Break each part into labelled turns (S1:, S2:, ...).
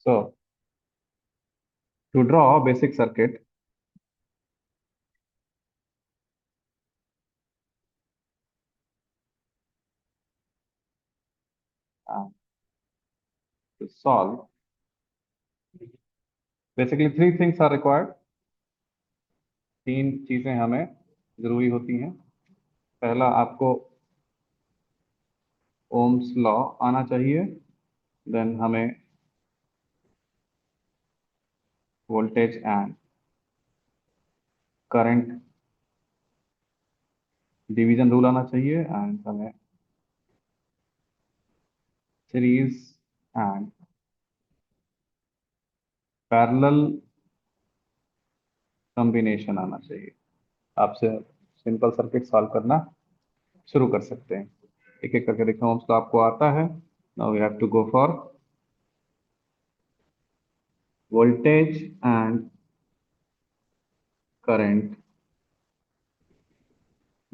S1: So to draw a basic circuit, to solve, basically three things are required. तीन चीजें हमें जरूरी होती हैं. पहला, आपको ओम्स लॉ आना चाहिए. देन हमें voltage and current division rule आना चाहिए. एंड हमें सीरीज एंड पैरेलल कॉम्बिनेशन आना चाहिए. आपसे सिंपल सर्किट सॉल्व करना शुरू कर सकते हैं. एक एक करके देखो. ओम्स लॉ आपको आता है. Now we have to go for voltage and current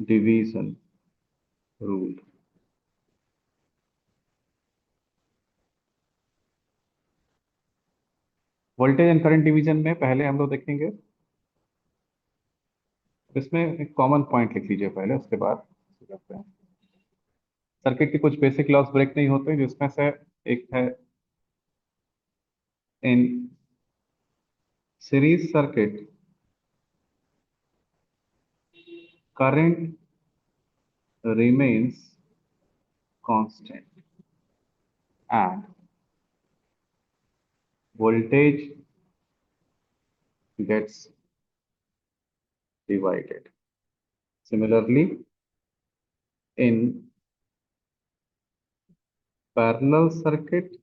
S1: division rule. Voltage and current division में पहले हम लोग देखेंगे. इसमें एक कॉमन पॉइंट लिख लीजिए पहले, उसके बाद करते हैं. सर्किट के कुछ बेसिक लॉस ब्रेक नहीं होते, जिसमें से एक है in series circuit current remains constant and voltage gets divided. Similarly, in parallel circuit,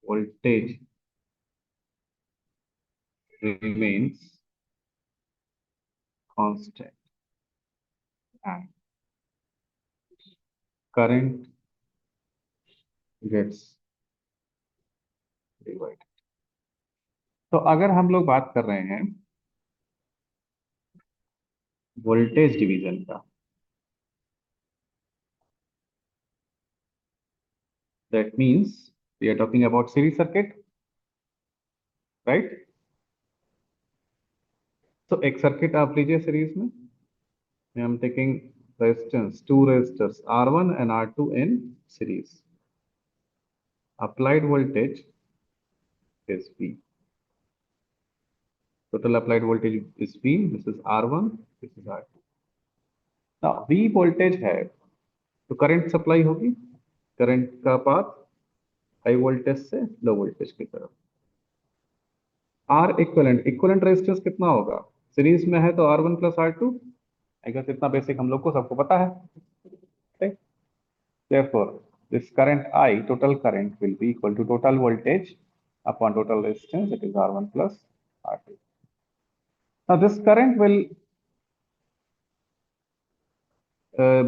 S1: voltage remains constant and current gets divided. तो अगर हम लोग बात कर रहे हैं वोल्टेज डिवीजन का, that means we are talking about series circuit, right. तो एक सर्किट आप लीजिए सीरीज में. I am taking resistance, two resistors R1 and R2 in series. Applied voltage is V. Total applied voltage is V. This is R1, this is R2. Now V voltage है तो current supply होगी. Current का path high voltage से low voltage की तरफ. Are equivalent, equivalent resistance कितना होगा? Series में है तो R1 प्लस R2. अगर इतना बेसिक हम लोग को सबको पता है. ठीक. Therefore, this current I, total current, will be equal to total voltage upon total resistance, that is R1 plus R2. Now this current will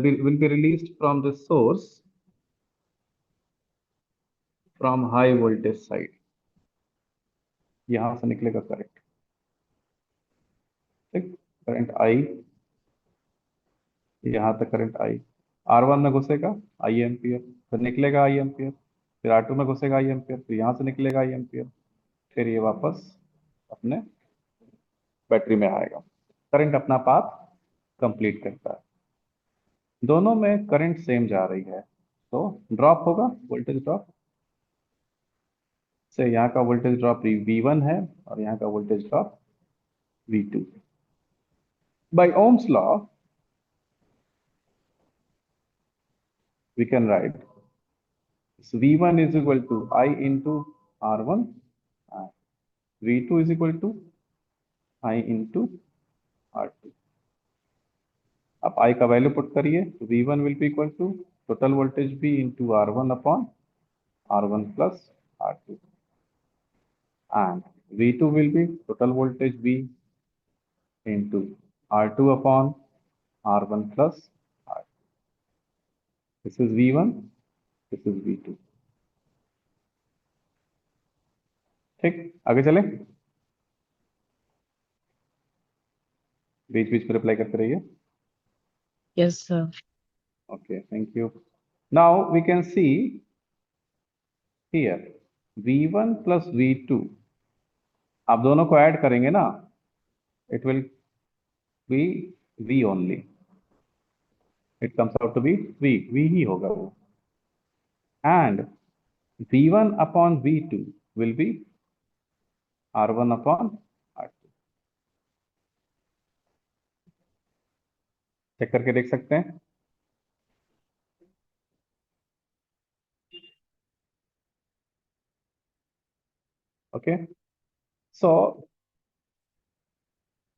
S1: be released from the source from high voltage side. यहां से निकलेगा current. ठीक. Current I, यहां तक current I R1 में घुसेगा आई ampere, फिर निकलेगा आई ampere. फिर R2 में घुसेगा आई एम्पियर, फिर यहां से निकलेगा आई एम्पियर. फिर ये वापस अपने बैटरी में आएगा. करंट अपना पाथ कंप्लीट करता है. दोनों में करंट सेम जा रही है, तो ड्रॉप होगा, वोल्टेज ड्रॉप. से यहाँ का वोल्टेज ड्रॉप V1 है और यहाँ का voltage drop V2. By Ohm's law we can write so V1 is equal to I into R1 and V2 is equal to I into R2. अब I का value put करिए तो V1 will be equal to total voltage V into R1 upon R1 plus R2 and V2 will be total voltage V into R2 upon R1 plus R2. This is V1, this is V2. ठीक. आगे चले, बीच बीच में reply करते रहिए.
S2: Yes, sir.
S1: Okay, thank you. Now we can see here V1 plus V2, आप दोनों को add करेंगे ना, it will be V only, it comes out to be V ही होगा वो, and V1 upon V2 will be R1 upon R2। Check करके देख सकते हैं। ओके, सो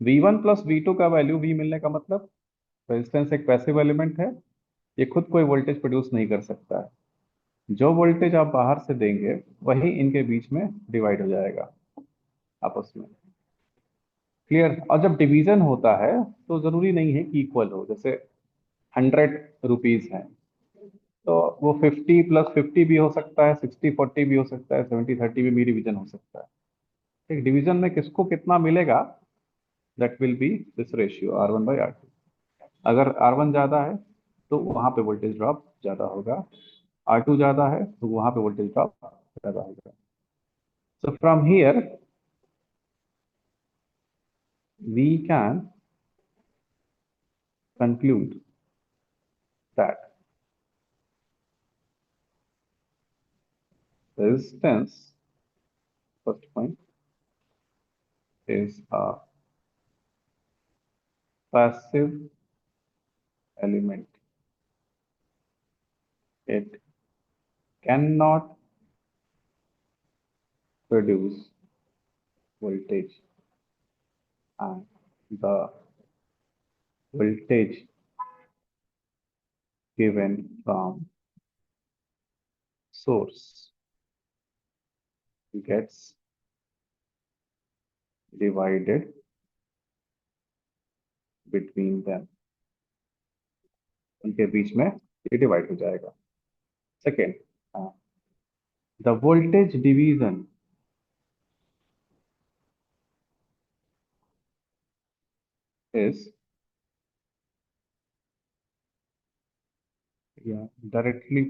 S1: V1 प्लस V2 का वैल्यू V मिलने का मतलब, रेजिस्टेंस एक पैसिव एलिमेंट है, ये खुद कोई वोल्टेज प्रोड्यूस नहीं कर सकता है। जो वोल्टेज आप बाहर से देंगे वही इनके बीच में डिवाइड हो जाएगा आपस में। क्लियर? और जब डिवीजन होता है तो जरूरी नहीं है कि इक्वल हो। जैसे 100 रुपीज है तो वो 50 + 50 भी हो सकता है, 60-40 भी हो सकता है, 70-30 भी डिवीजन हो सकता है। ठीक, डिवीजन में किसको कितना मिलेगा, that will be this ratio R1/R2। अगर R1 ज्यादा है तो वहां पे वोल्टेज ड्रॉप ज्यादा होगा, R2 ज्यादा है तो वहां पे वोल्टेज ड्रॉप ज्यादा होगा। So from here we can conclude that resistance, first point, is a passive element. It cannot produce voltage, and the voltage given from source gets divided between them। उनके बीच में ये डिवाइड हो जाएगा। Second, the voltage division is directly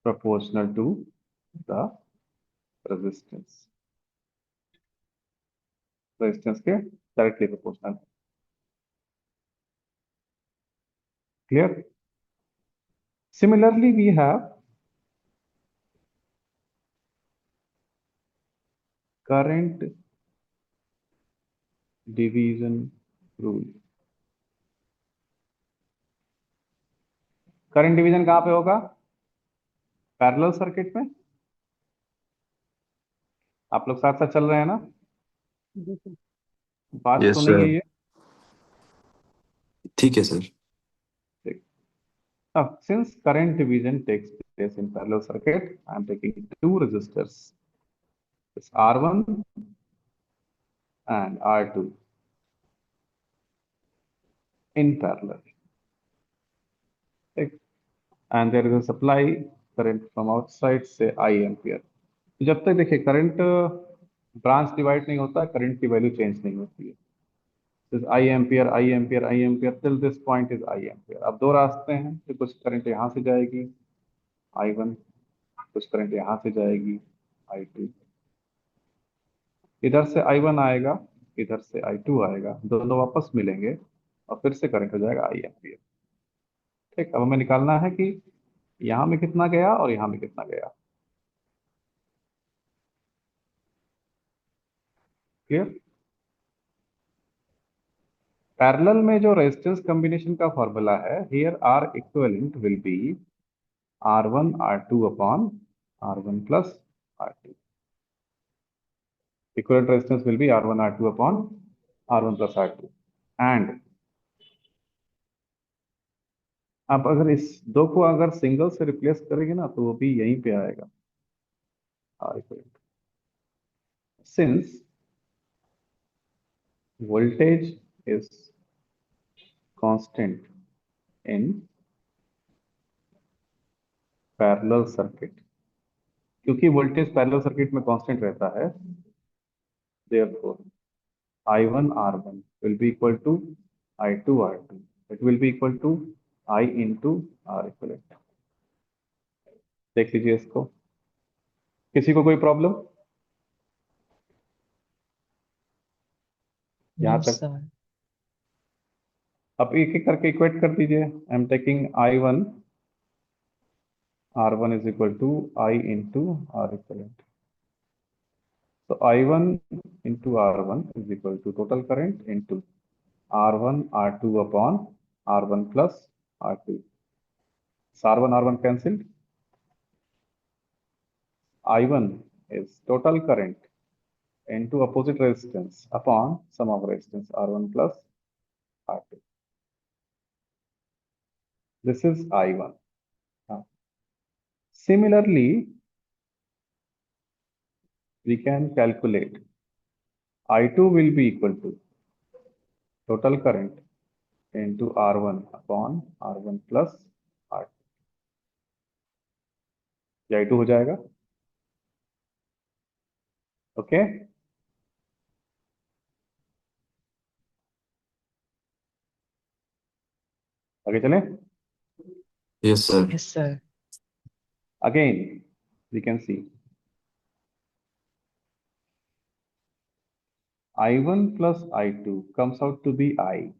S1: proportional to the resistance। Resistance के directly proportional. Clear? Similarly we have current division rule. Current division कहां पे होगा? Parallel circuit में। आप लोग साथ साथ चल रहे हैं ना? बात
S3: यस
S1: तो नहीं है
S3: सर।
S1: ये?
S3: ठीक है सर।
S1: ठीक। अब since current division takes place in parallel circuit, I am taking two resistors, it's R1 and R2 in parallel, ठीक? And there is a supply current from outside, say I ampere। तो जब तक देखिए current branch divide नहीं होता, current की value change नहीं होती है। I ampere I ampere I ampere till this point is I ampere. अब दो रास्ते हैं, तो कुछ करंट यहाँ से जाएगी I1, कुछ करंट यहाँ से जाएगी I2। इधर से I1 आएगा, इधर से I2 आएगा, दोनों वापस मिलेंगे और फिर से करंट हो जाएगा आई एम्पियर। ठीक, अब हमें निकालना है कि यहाँ में कितना गया और यहाँ में कितना गया। क्लियर? पैरेलल में जो रेजिस्टेंस कॉम्बिनेशन का फॉर्मूला है, here R equivalent will be R1 R2 upon R1 plus R2। Equivalent resistance will be R1 R2 upon R1 plus R2। and आप अगर इस दो को अगर सिंगल से रिप्लेस करेंगे ना तो वो भी यहीं पे आएगा R equivalent। Since voltage is constant in parallel circuit, क्योंकि वोल्टेज पैरेलल सर्किट में कांस्टेंट रहता है, therefore I1 R1 will be equal to I2 R2. It will be equal to I into R equivalent. देख लीजिए इसको, किसी को कोई प्रॉब्लम
S2: No,
S1: यहाँ तक?
S2: sir.
S1: अब एक एक करके इक्वेट कर दीजिए. आई am taking I1 R1 is equal to I into R equivalent. So I1 into R1 is equal to total current into R1 R2 upon R1 plus R2. So R1 R1 cancelled. I1 is total current into opposite resistance upon sum of resistance R1 plus R2. This is I1. Similarly, we can calculate I2 will be equal to total current into R1 upon R1 plus R2. ये I2 हो जाएगा. Okay, आगे चलें.
S3: Yes, sir.
S2: Yes, sir.
S1: Again, we can see I1 plus I2 comes out to be I,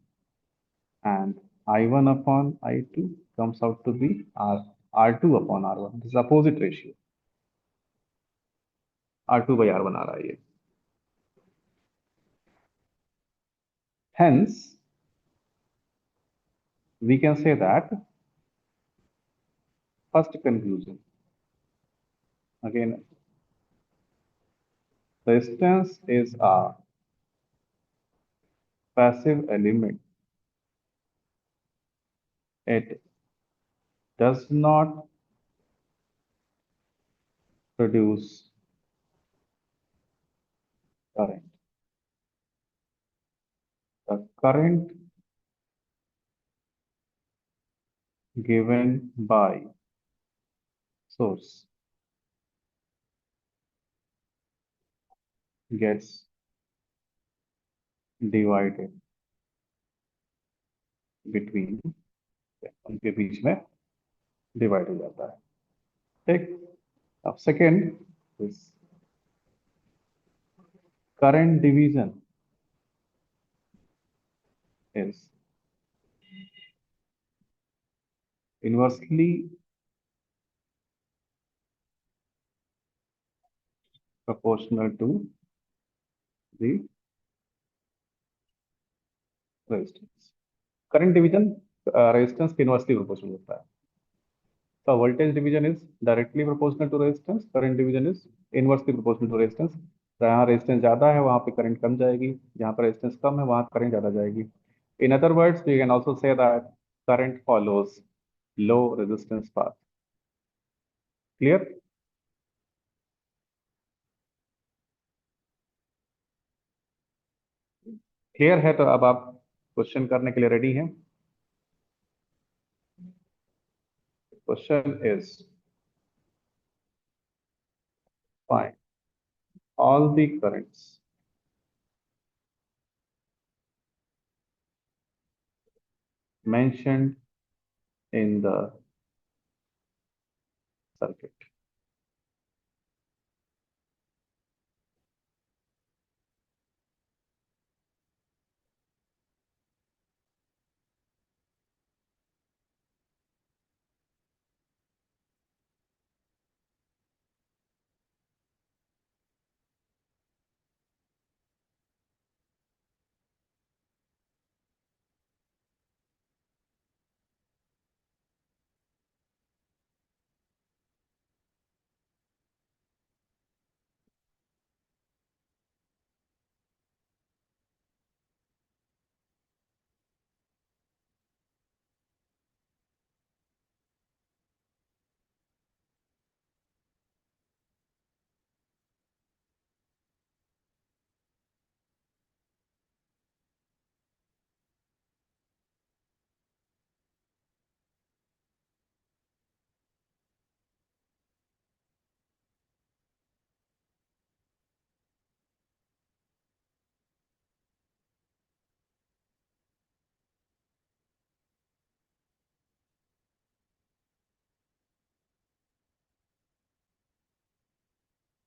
S1: and I1 upon I2 comes out to be R2 upon R1. This is opposite ratio. R2 by R1 आ रहा है ये. Hence, we can say that first conclusion. Again, resistance is a passive element. It does not produce current. The current given by source gets divided between, उनके बीच में divide हो जाता है. ठीक. अब second is current division is inversely proportional to the resistance. Current division resistance के inversely proportional होता है. So voltage division is directly proportional to resistance. Current division is inversely proportional to resistance. जहाँ resistance ज्यादा है वहां पे current कम जाएगी, जहां पर रेजिस्टेंस कम है वहां करंट ज्यादा जाएगी. In other words, we can also say that current follows low resistance path. Clear? Clear है तो अब आप क्वेश्चन करने के लिए रेडी हैं? Question is find all the currents mentioned in the circuit.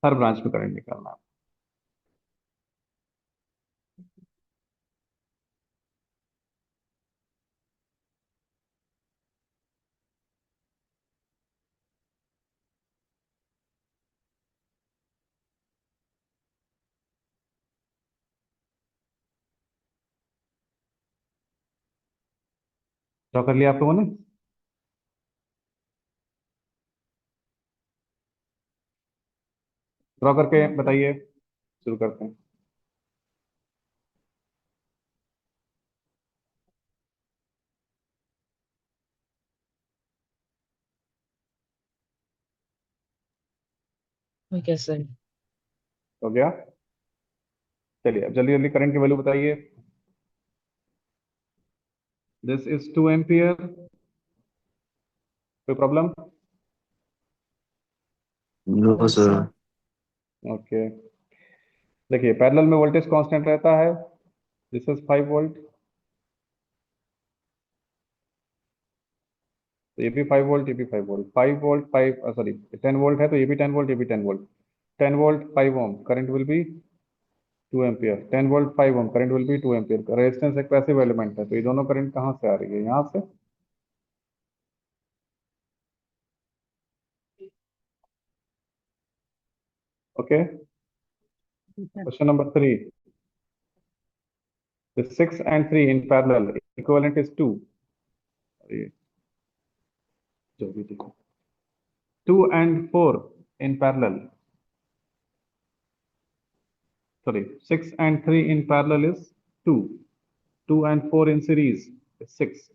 S1: Her branch में करंट निकालना है। ड्रॉ कर लिया आप लोगों ने? ड्रॉ करके बताइए, शुरू करते हैं।
S2: Okay, sir.
S1: हो गया? चलिए अब जल्दी जल्दी करंट की वैल्यू बताइए। This is 2 ampere. कोई problem?
S3: No,
S2: No,
S3: sir.
S2: sir.
S1: Okay, देखिए पैरेलल में वोल्टेज कांस्टेंट रहता है। दिस इज 5 वोल्ट, तो ये भी 5 वोल्ट, ये भी 5 वोल्ट। 5 वोल्ट 5 सॉरी 10 वोल्ट है, तो ये भी 10 वोल्ट, ये भी 10 volt. 10 volt 5 ohm current will be 2 ampere. 10 volt 5 ohm current will be 2 ampere. Resistance एक पैसिव एलिमेंट है, तो ये दोनों करंट कहाँ से आ रही है? यहाँ से। Okay, question number 3। The 6 and 3 in parallel, equivalent is 2। ये जो भी देखो, 2 and 4 in parallel, sorry, 6 and 3 in parallel is 2, 2 and 4 in series is 6।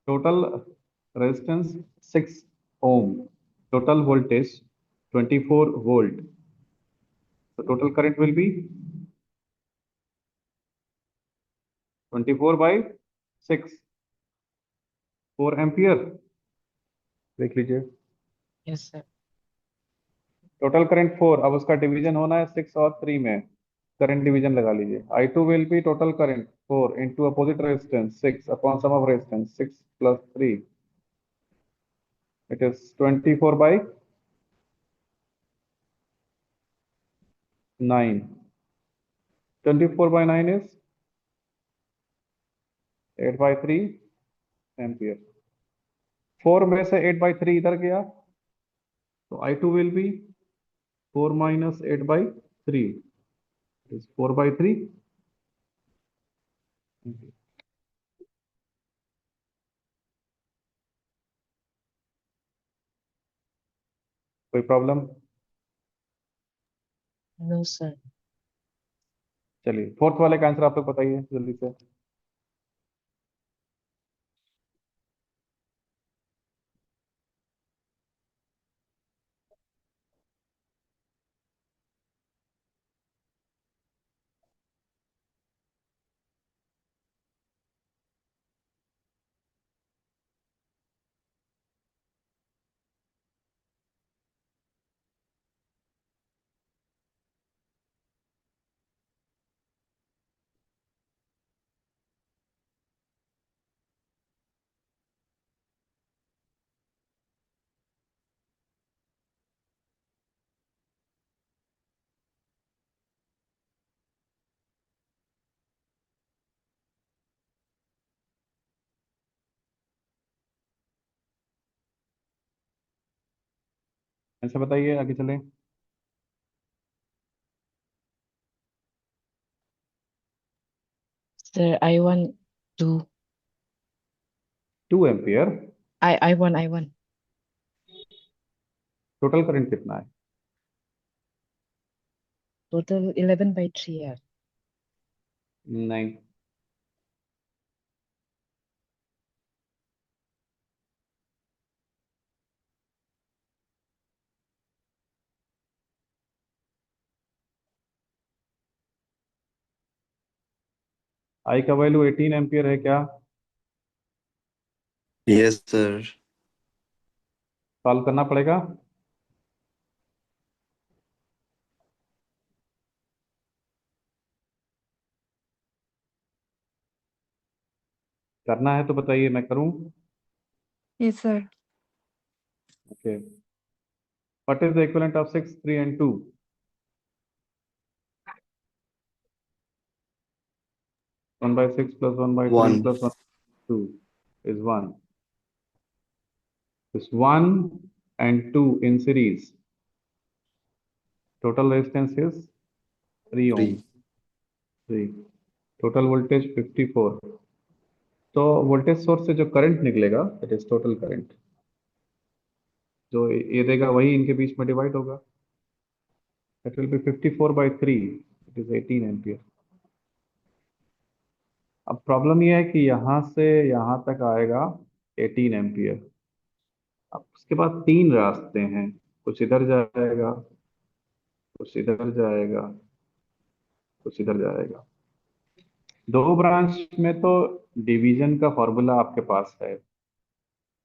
S1: Total resistance 6 ohm, total voltage 24 volt, so total current will be 24 by 6, 4 ampere। देख लीजिए,
S2: Yes, sir.
S1: Total current 4, अब उसका division होना है 6 और 3 में। करंट डिवीजन लगा लीजिए। I2 will be total current 4 into opposite resistance 6 upon sum of resistance 6 plus 3, it is 24 by 9। 24 by 9 is 8 by 3 ampere. 4 में से 8 बाई 3 इधर गया, तो I2 will B 4 minus 8 by 3 is 4 by 3। कोई प्रॉब्लम?
S2: No, sir.
S1: चलिए fourth वाले का answer आप लोग बताइए जल्दी से। आंसर बताइए, आगे चलें।
S2: Sir, I want to.
S1: 2 ampere.
S2: I want.
S1: Total current कितना है?
S2: Total 11 by 3. Yeah.
S1: नहीं, आई का वैल्यू 18 एम्पियर है क्या?
S3: Yes, sir.
S1: सॉल्व करना पड़ेगा। करना है तो बताइए, मैं करूं?
S4: Yes, sir.
S1: Okay, what is the equivalent of 6 3 and 2? 1/6 plus 1/3
S3: 1.
S1: plus 1/2 is 1. This 1 and 2 in series. Total resistance is 3 ohms.
S3: 3.
S1: 3. Total voltage 54. तो वोल्टेज सोर्स से जो करंट निकलेगा दैट इज टोटल करंट, जो ये देगा वही इनके बीच में डिवाइड होगा. That will be 54/3, it is 18 ampere. अब प्रॉब्लम ये है कि यहाँ से यहाँ तक आएगा 18 एम्पियर. अब उसके बाद तीन रास्ते हैं, कुछ इधर जाएगा, कुछ इधर जाएगा, कुछ इधर जाएगा. दो ब्रांच में तो डिवीजन का फॉर्मूला आपके पास है,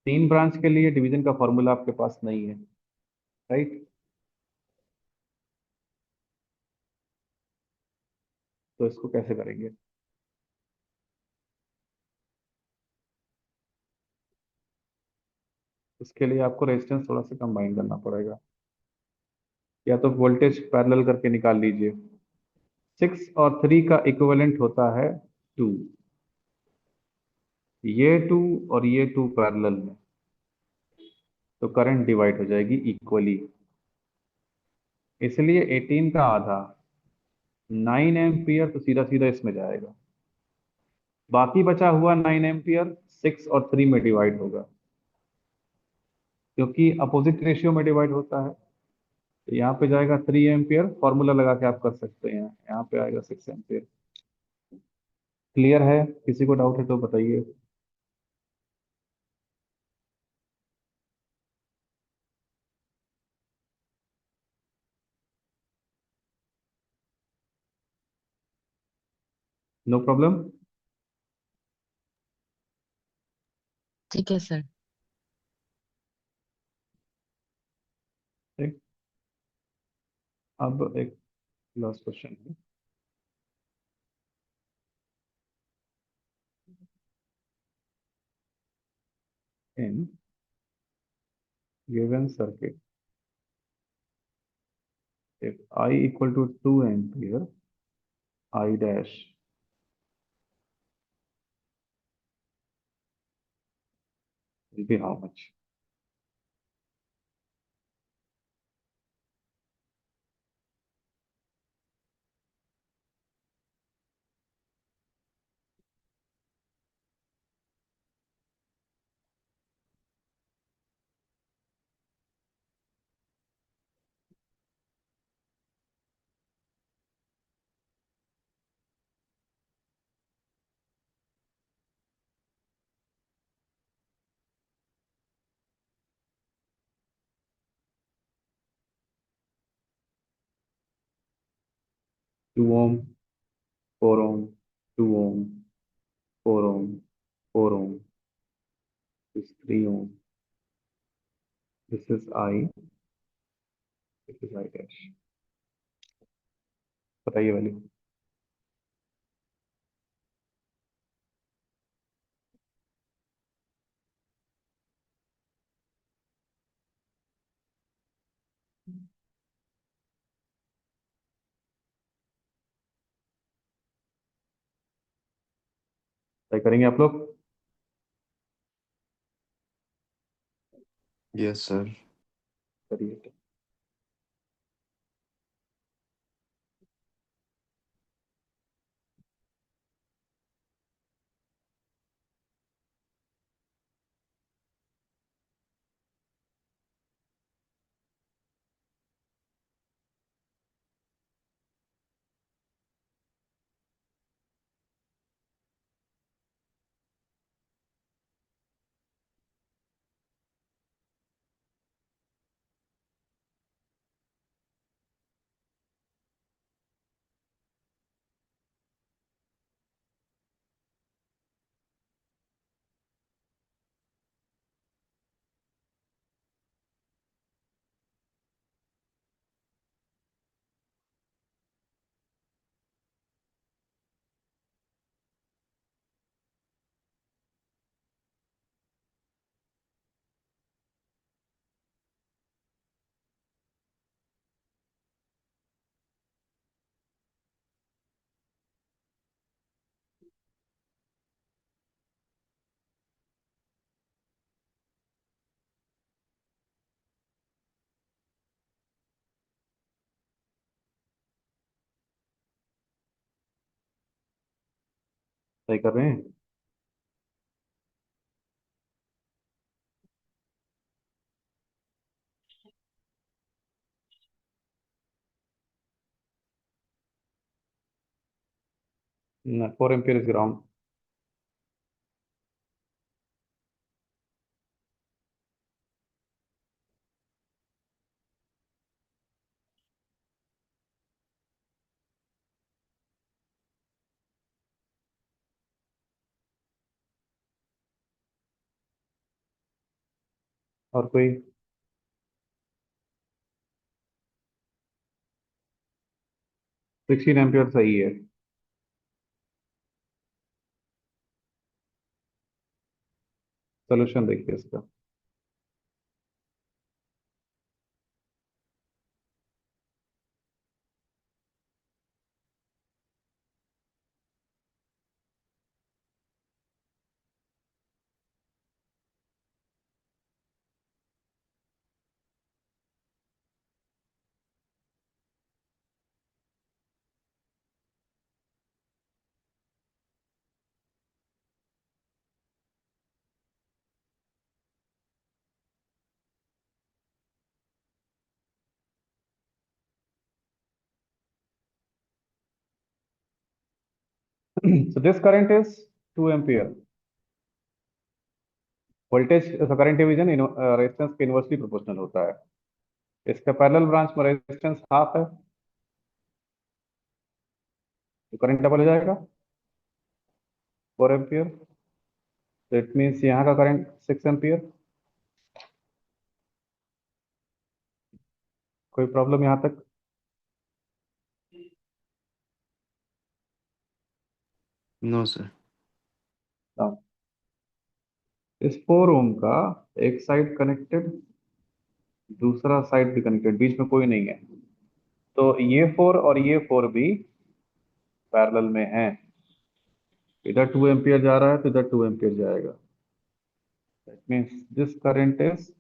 S1: तीन ब्रांच के लिए डिवीजन का फॉर्मूला आपके पास नहीं है, राइट? तो इसको कैसे करेंगे? इसके लिए आपको रेजिस्टेंस थोड़ा सा कंबाइन करना पड़ेगा, या तो वोल्टेज पैरेलल करके निकाल लीजिए. 6 और 3 का इक्विवेलेंट होता है 2. ये 2 और ये 2 पैरेलल में, तो करंट डिवाइड हो जाएगी इक्वली. इसलिए 18 का आधा 9 एम्पियर तो सीधा सीधा इसमें जाएगा. बाकी बचा हुआ 9 एम्पियर 6 और 3 में डिवाइड होगा, क्योंकि अपोजिट रेशियो में डिवाइड होता है. तो यहाँ पे जाएगा 3 एम्पियर, फॉर्मूला लगा के आप कर सकते हैं. यहाँ पे आएगा 6 एम्पियर. क्लियर है? किसी को डाउट है तो बताइए. No problem.
S2: ठीक है सर.
S1: ठीक. अब एक लास्ट क्वेश्चन है. In given circuit, if I equal to 2 ampere, I dash will be how much? Two ohm, 4 ohm, 2 ohm, 4 ohm, 4 ohm. This is 3 ohm. This is I. This is I dash. बताइए value. Try करेंगे आप लोग.
S3: Yes, sir.
S1: करिए. सही कर रहे हैं? No, 4 ampere is ground. और कोई? 16 एम्पियर सही है। सोल्यूशन देखिए इसका। So this current is 2 ampere. Voltage current division resistance के इनवर्सली प्रोपोर्शनल होता है। इसका पैरेलल ब्रांच में रेजिस्टेंस हाफ है, तो करंट डबल हो जाएगा, 4 एम्पियर। तो इट मीन्स यहाँ का करंट 6 एम्पियर। कोई प्रॉब्लम यहाँ तक?
S3: No, sir.
S1: Now, इस 4 ओम का एक साइड कनेक्टेड, दूसरा साइड भी कनेक्टेड, बीच में कोई नहीं है, तो ये 4 और ये 4 भी पैरेलल में हैं। इधर 2 एम्पियर जा रहा है तो इधर 2 एम्पियर जाएगा। That means this current is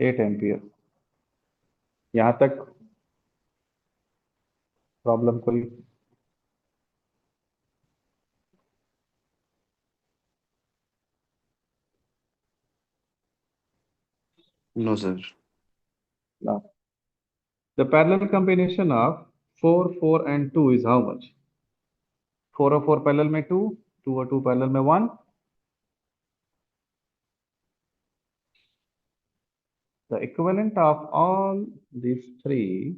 S1: 8 ampere. यहाँ तक प्रॉब्लम कोई?
S3: No, sir.
S1: No. The parallel combination of 4, 4 and 2 is how much? 4 और 4 पैरेलल में 2, 2 और 2 पैरेलल में 1। The equivalent of all these three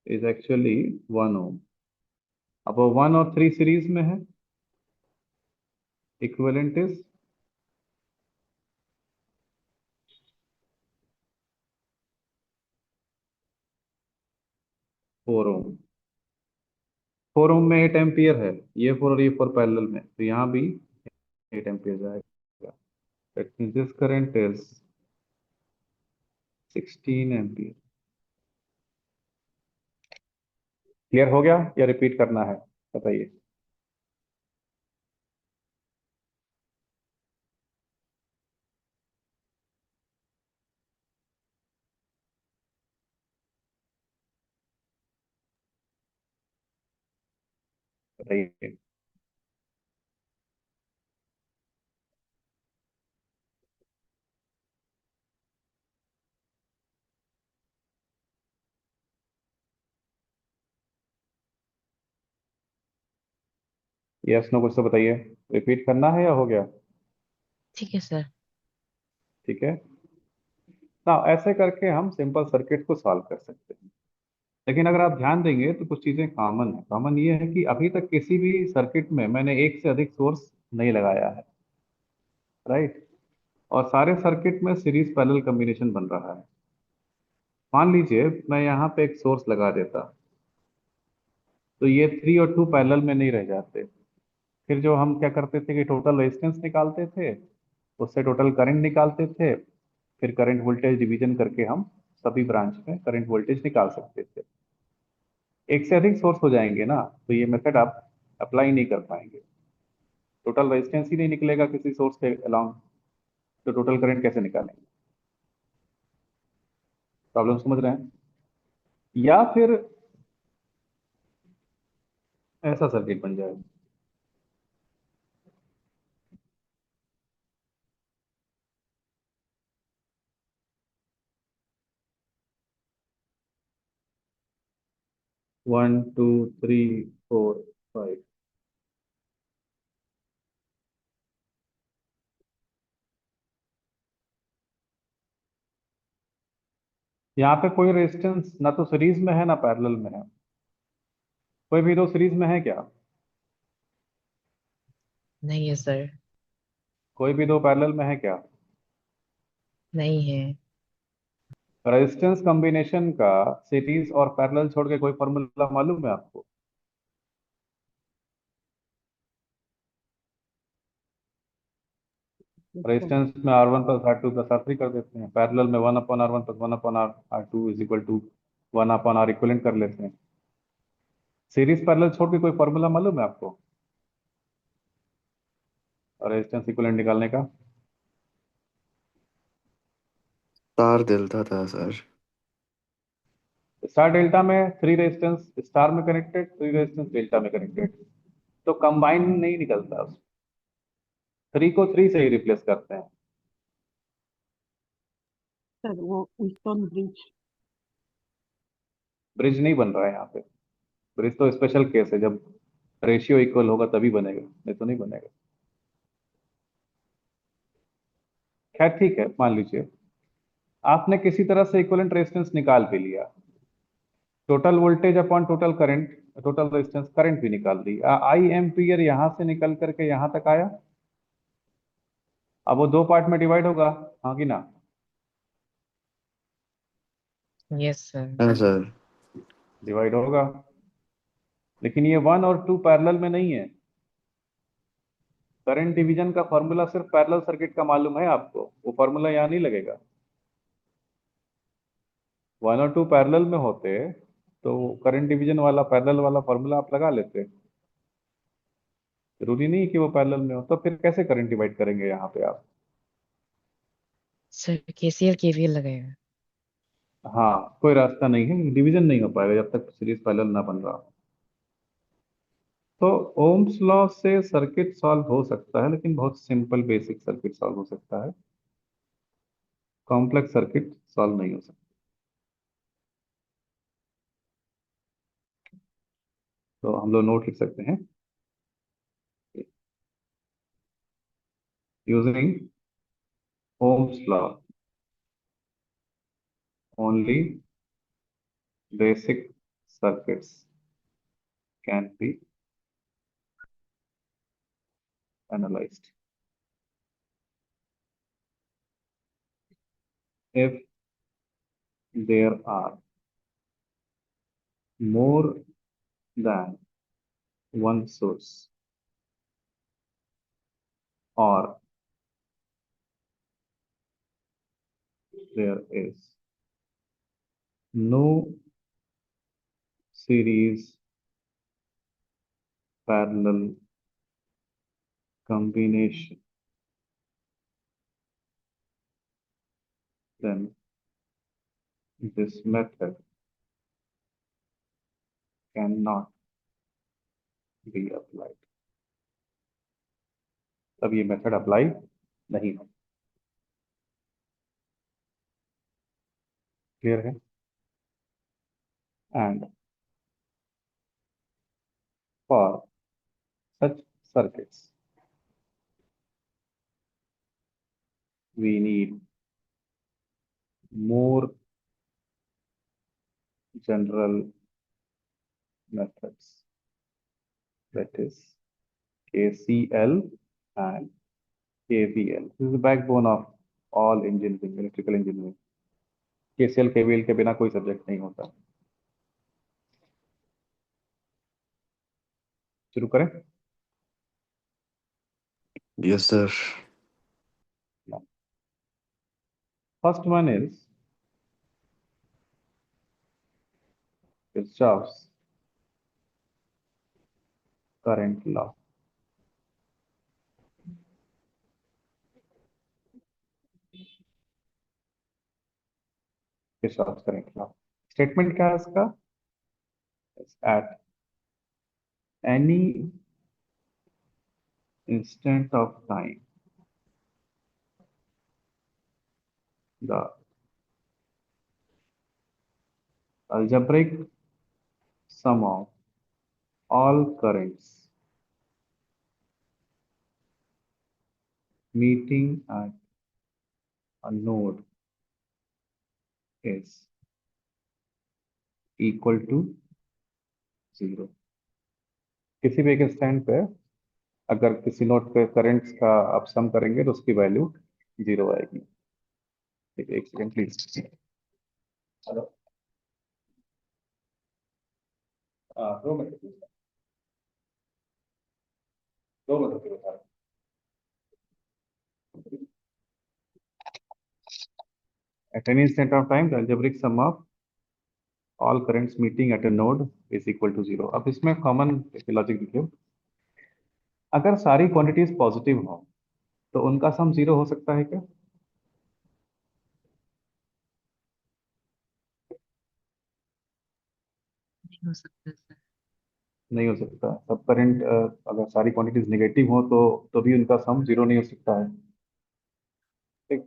S1: is actually 1 ohm। अब वो 1 और 3 सीरीज में है, इक्विवेलेंट इज 4 ओम। 4 ओम में 8 एम्पियर है, ये 4 और ये 4 पैरेलल में, तो यहाँ भी 8 एम्पियर जाएगा। That means this current is 16 ampere. Clear हो गया या रिपीट करना है? बताइए। बताइए। यस नो कुछ तो बताइए। रिपीट करना है या हो गया?
S2: ठीक है सर।
S1: ठीक है ना, ऐसे करके हम सिंपल सर्किट को सॉल्व कर सकते हैं। लेकिन अगर आप ध्यान देंगे तो कुछ चीजें कॉमन है। कॉमन ये है कि अभी तक किसी भी सर्किट में मैंने एक से अधिक सोर्स नहीं लगाया है, राइट? और सारे सर्किट में सीरीज पैरेलल कॉम्बिनेशन बन रहा है। मान लीजिए मैं यहाँ पे एक सोर्स लगा देता, तो ये 3 और 2 पैरेलल में नहीं रह जाते। फिर जो हम क्या करते थे कि टोटल रेजिस्टेंस निकालते थे, उससे टोटल करंट निकालते थे, फिर करंट वोल्टेज डिवीजन करके हम सभी ब्रांच में करंट वोल्टेज निकाल सकते थे। एक से अधिक सोर्स हो जाएंगे ना, तो ये मेथड आप अप्लाई नहीं कर पाएंगे। टोटल रेजिस्टेंस ही नहीं निकलेगा किसी सोर्स के अलोंग, तो टोटल करंट कैसे निकालेंगे? प्रॉब्लम समझ रहे हैं? या फिर ऐसा सर्किट बन जाएगा। One two three four five, यहाँ पे कोई रेजिस्टेंस ना तो सीरीज में है ना पैरेलल में है। कोई भी दो सीरीज में है क्या?
S2: नहीं है सर।
S1: कोई भी दो पैरेलल में है क्या?
S2: नहीं है।
S1: रेजिस्टेंस कॉम्बिनेशन का सीरीज और पैरेलल छोड़ के कोई फॉर्मूला मालूम है आपको? रेजिस्टेंस में R1 plus R2 plus R3 कर देते हैं, पैरेलल में 1/R1 plus 1/R2 is equal to 1/R equivalent कर लेते हैं। सीरीज पैरेलल छोड़ के कोई फॉर्मूला मालूम है आपको रेजिस्टेंस इक्विवेलेंट निकालने का?
S3: स्टार डेल्टा था सर।
S1: स्टार डेल्टा में थ्री रेजिस्टेंस स्टार में कनेक्टेड, थ्री रेजिस्टेंस डेल्टा में कनेक्टेड, तो कंबाइन नहीं निकलता। थ्री को थ्री से ही रिप्लेस करते हैं।
S5: सर वो व्हीटस्टोन ब्रिज।
S1: ब्रिज नहीं बन रहा है यहाँ पे। ब्रिज तो स्पेशल केस है, जब रेशियो इक्वल होगा तभी बनेगा, नहीं तो नहीं बनेगा। खैर ठीक है, मान लीजिए आपने किसी तरह से इक्विवेलेंट रेजिस्टेंस निकाल भी लिया, total voltage upon total current, total resistance current भी निकाल दी, आई एम्पियर यहां से निकल करके यहां तक आया। अब वो दो पार्ट में डिवाइड होगा, हाँ कि ना?
S2: Yes sir.
S3: हाँ सर।
S1: डिवाइड होगा, लेकिन ये वन और टू पैरेलल में नहीं है। करंट डिवीजन का फॉर्मूला सिर्फ पैरेलल सर्किट का मालूम है आपको, वो फॉर्मूला यहाँ नहीं लगेगा। वन और टू पैरेलल में होते तो करंट डिवीजन वाला पैरेलल वाला फॉर्मूला आप लगा लेते। जरूरी नहीं कि वो पैरेलल में हो, तो फिर कैसे करंट डिवाइड करेंगे यहाँ पे आप?
S2: सर केसीएल केवीएल लगाएगा।
S1: हाँ, कोई रास्ता नहीं है, डिवीजन नहीं हो पाएगा जब तक सीरीज पैरेलल ना बन रहा। तो ओम्स लॉ से सर्किट सॉल्व हो सकता है, लेकिन बहुत सिंपल बेसिक सर्किट सॉल्व हो सकता है, कॉम्प्लेक्स सर्किट सॉल्व नहीं हो सकता। तो हम लोग नोट लिख सकते हैं, using Ohm's law only basic circuits can be analyzed. If there are more than one source or there is no series parallel combination, then this method cannot be applied. तब ये मेथड अप्लाई नहीं हो। Clear है? And for such circuits we need more general methods, that is KCL and KVL. This is the backbone of all engineering, electrical engineering. KCL KVL के बिना कोई subject नहीं होता। शुरू करें?
S3: Yes sir.
S1: First one is Kirchhoff's current law. के साथ current law. Statement क्या है इसका? At any instant of time, the algebraic sum of all currents meeting at a node is equal to 0। किसी भी एक स्टैंड पे अगर किसी नोड पे करंट्स का आप सम करेंगे तो उसकी वैल्यू 0 आएगी। ठीक है, एक second please. Hello, 2 minute please। 2 minute के बता। At any instant of time, the algebraic sum of all currents meeting at a node is equal to 0। अब इसमें कॉमन लॉजिक देखिए, अगर सारी क्वांटिटीज पॉजिटिव हो तो उनका सम 0 हो सकता है क्या?
S2: नहीं हो सकता सर।
S1: नहीं हो सकता। सब करंट अगर सारी क्वांटिटीज नेगेटिव हो तो भी उनका सम 0 नहीं हो सकता है। ठीक,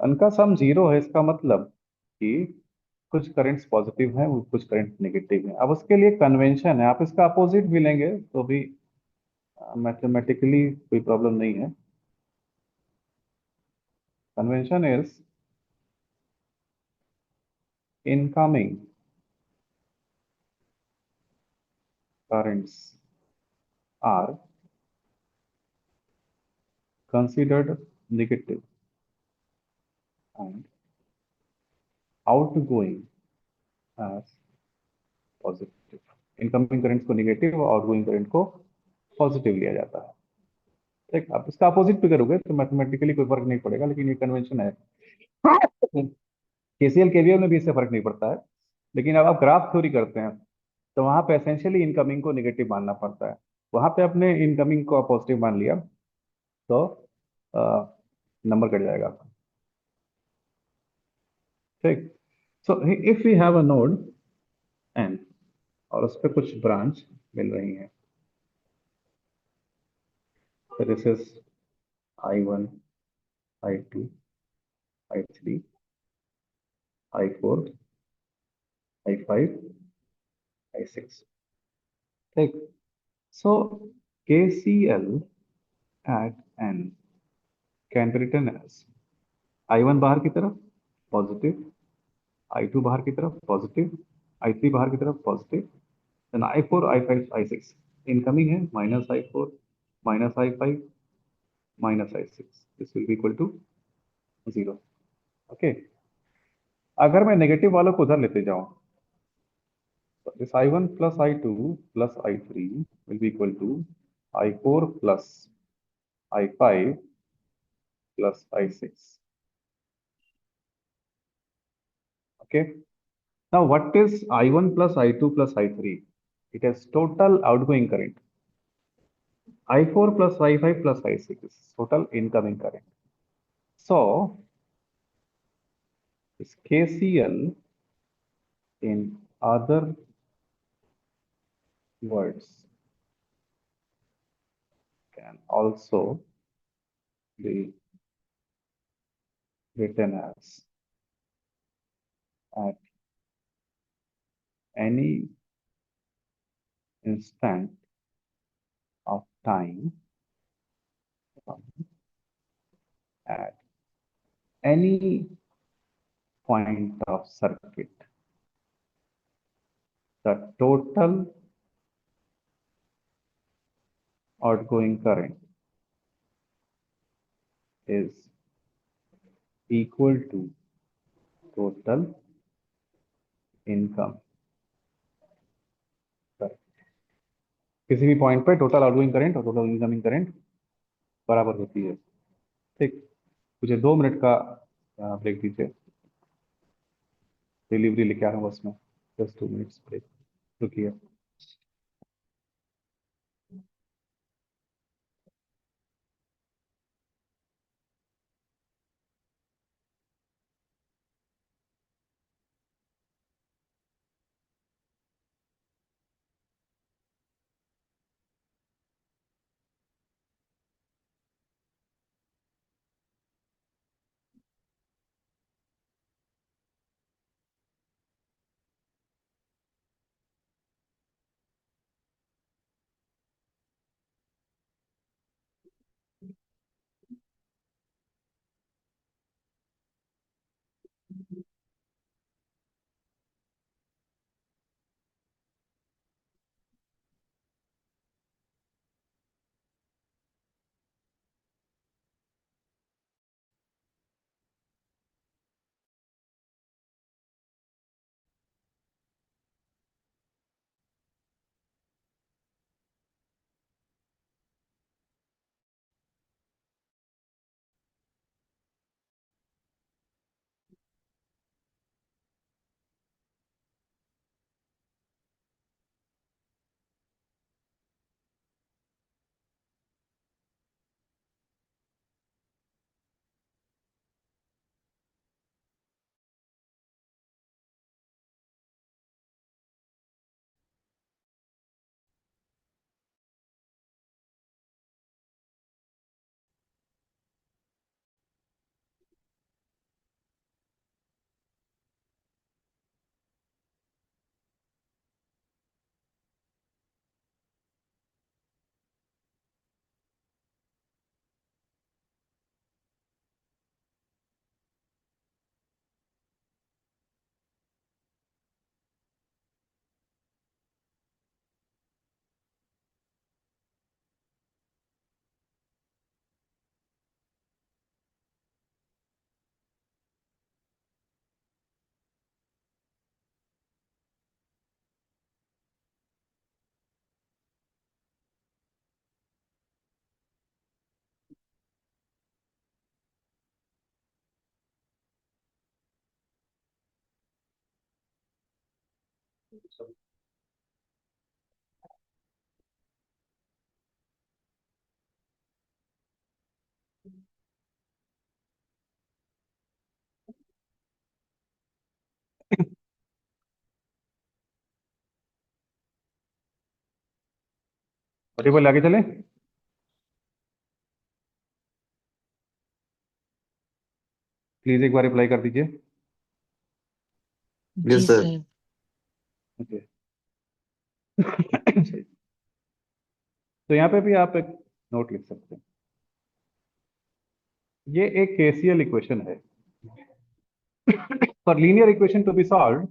S1: उनका सम 0 है इसका मतलब कि कुछ करंट्स पॉजिटिव हैं और कुछ करंट नेगेटिव हैं। अब उसके लिए कन्वेंशन है, आप इसका अपोजिट भी लेंगे तो भी मैथमेटिकली कोई प्रॉब्लम नहीं है। Convention is incoming currents are considered negative and outgoing as positive। Incoming currents को नेगेटिव और आउटगोइंग करंट को पॉजिटिव लिया जाता है। ठीक, आप इसका अपोजिट भी करोगे तो मैथमेटिकली कोई फर्क नहीं पड़ेगा, लेकिन ये कन्वेंशन है। केसीएल केवीएल में भी इससे फर्क नहीं पड़ता है, लेकिन अब आप ग्राफ थ्योरी करते हैं तो वहां पे एसेंशियली इनकमिंग को नेगेटिव मानना पड़ता है। वहां पे आपने इनकमिंग को पॉजिटिव मान लिया तो नंबर कट जाएगा आपका। ठीक, so if we have a node N और उस पर कुछ ब्रांच मिल रही हैं, so this is I1, I2, I3, I4, I5, I6। ठीक, so KCL at n can be written as I1 बाहर की तरफ पॉजिटिव, I2 बाहर की तरफ पॉजिटिव, I3 बाहर की तरफ positive, then I4, I5, I6 incoming है -I4, -I5, -I6। This will be equal to 0। Okay, अगर मैं नेगेटिव वालों को उधर लेते जाऊं तो this I1 plus I2 plus I3 will be equal to I4 plus I5 plus I6। Okay, now what is I1 plus I2 plus I3? It has total outgoing current. I4 plus I5 plus I6 is total incoming current. So this KCL in other words can also be written as at any instant of time at any point of circuit, the total outgoing current is equal to total income current। किसी भी point पे total outgoing current और total incoming current बराबर होती है। ठीक, मुझे 2 minute का ब्रेक दीजिए, डिलीवरी लेके आ रहा हूँ बस में, जस्ट 2 मिनट्स ब्रेक, रुकिए। टेबल आगे चले। प्लीज एक बार रिप्लाई कर दीजिए।
S2: जी
S3: Yes, sir.
S2: सर।
S1: ओके। तो यहाँ पे भी आप एक नोट लिख सकते हैं। ये एक केसीएल इक्वेशन है। For linear equation to be solved,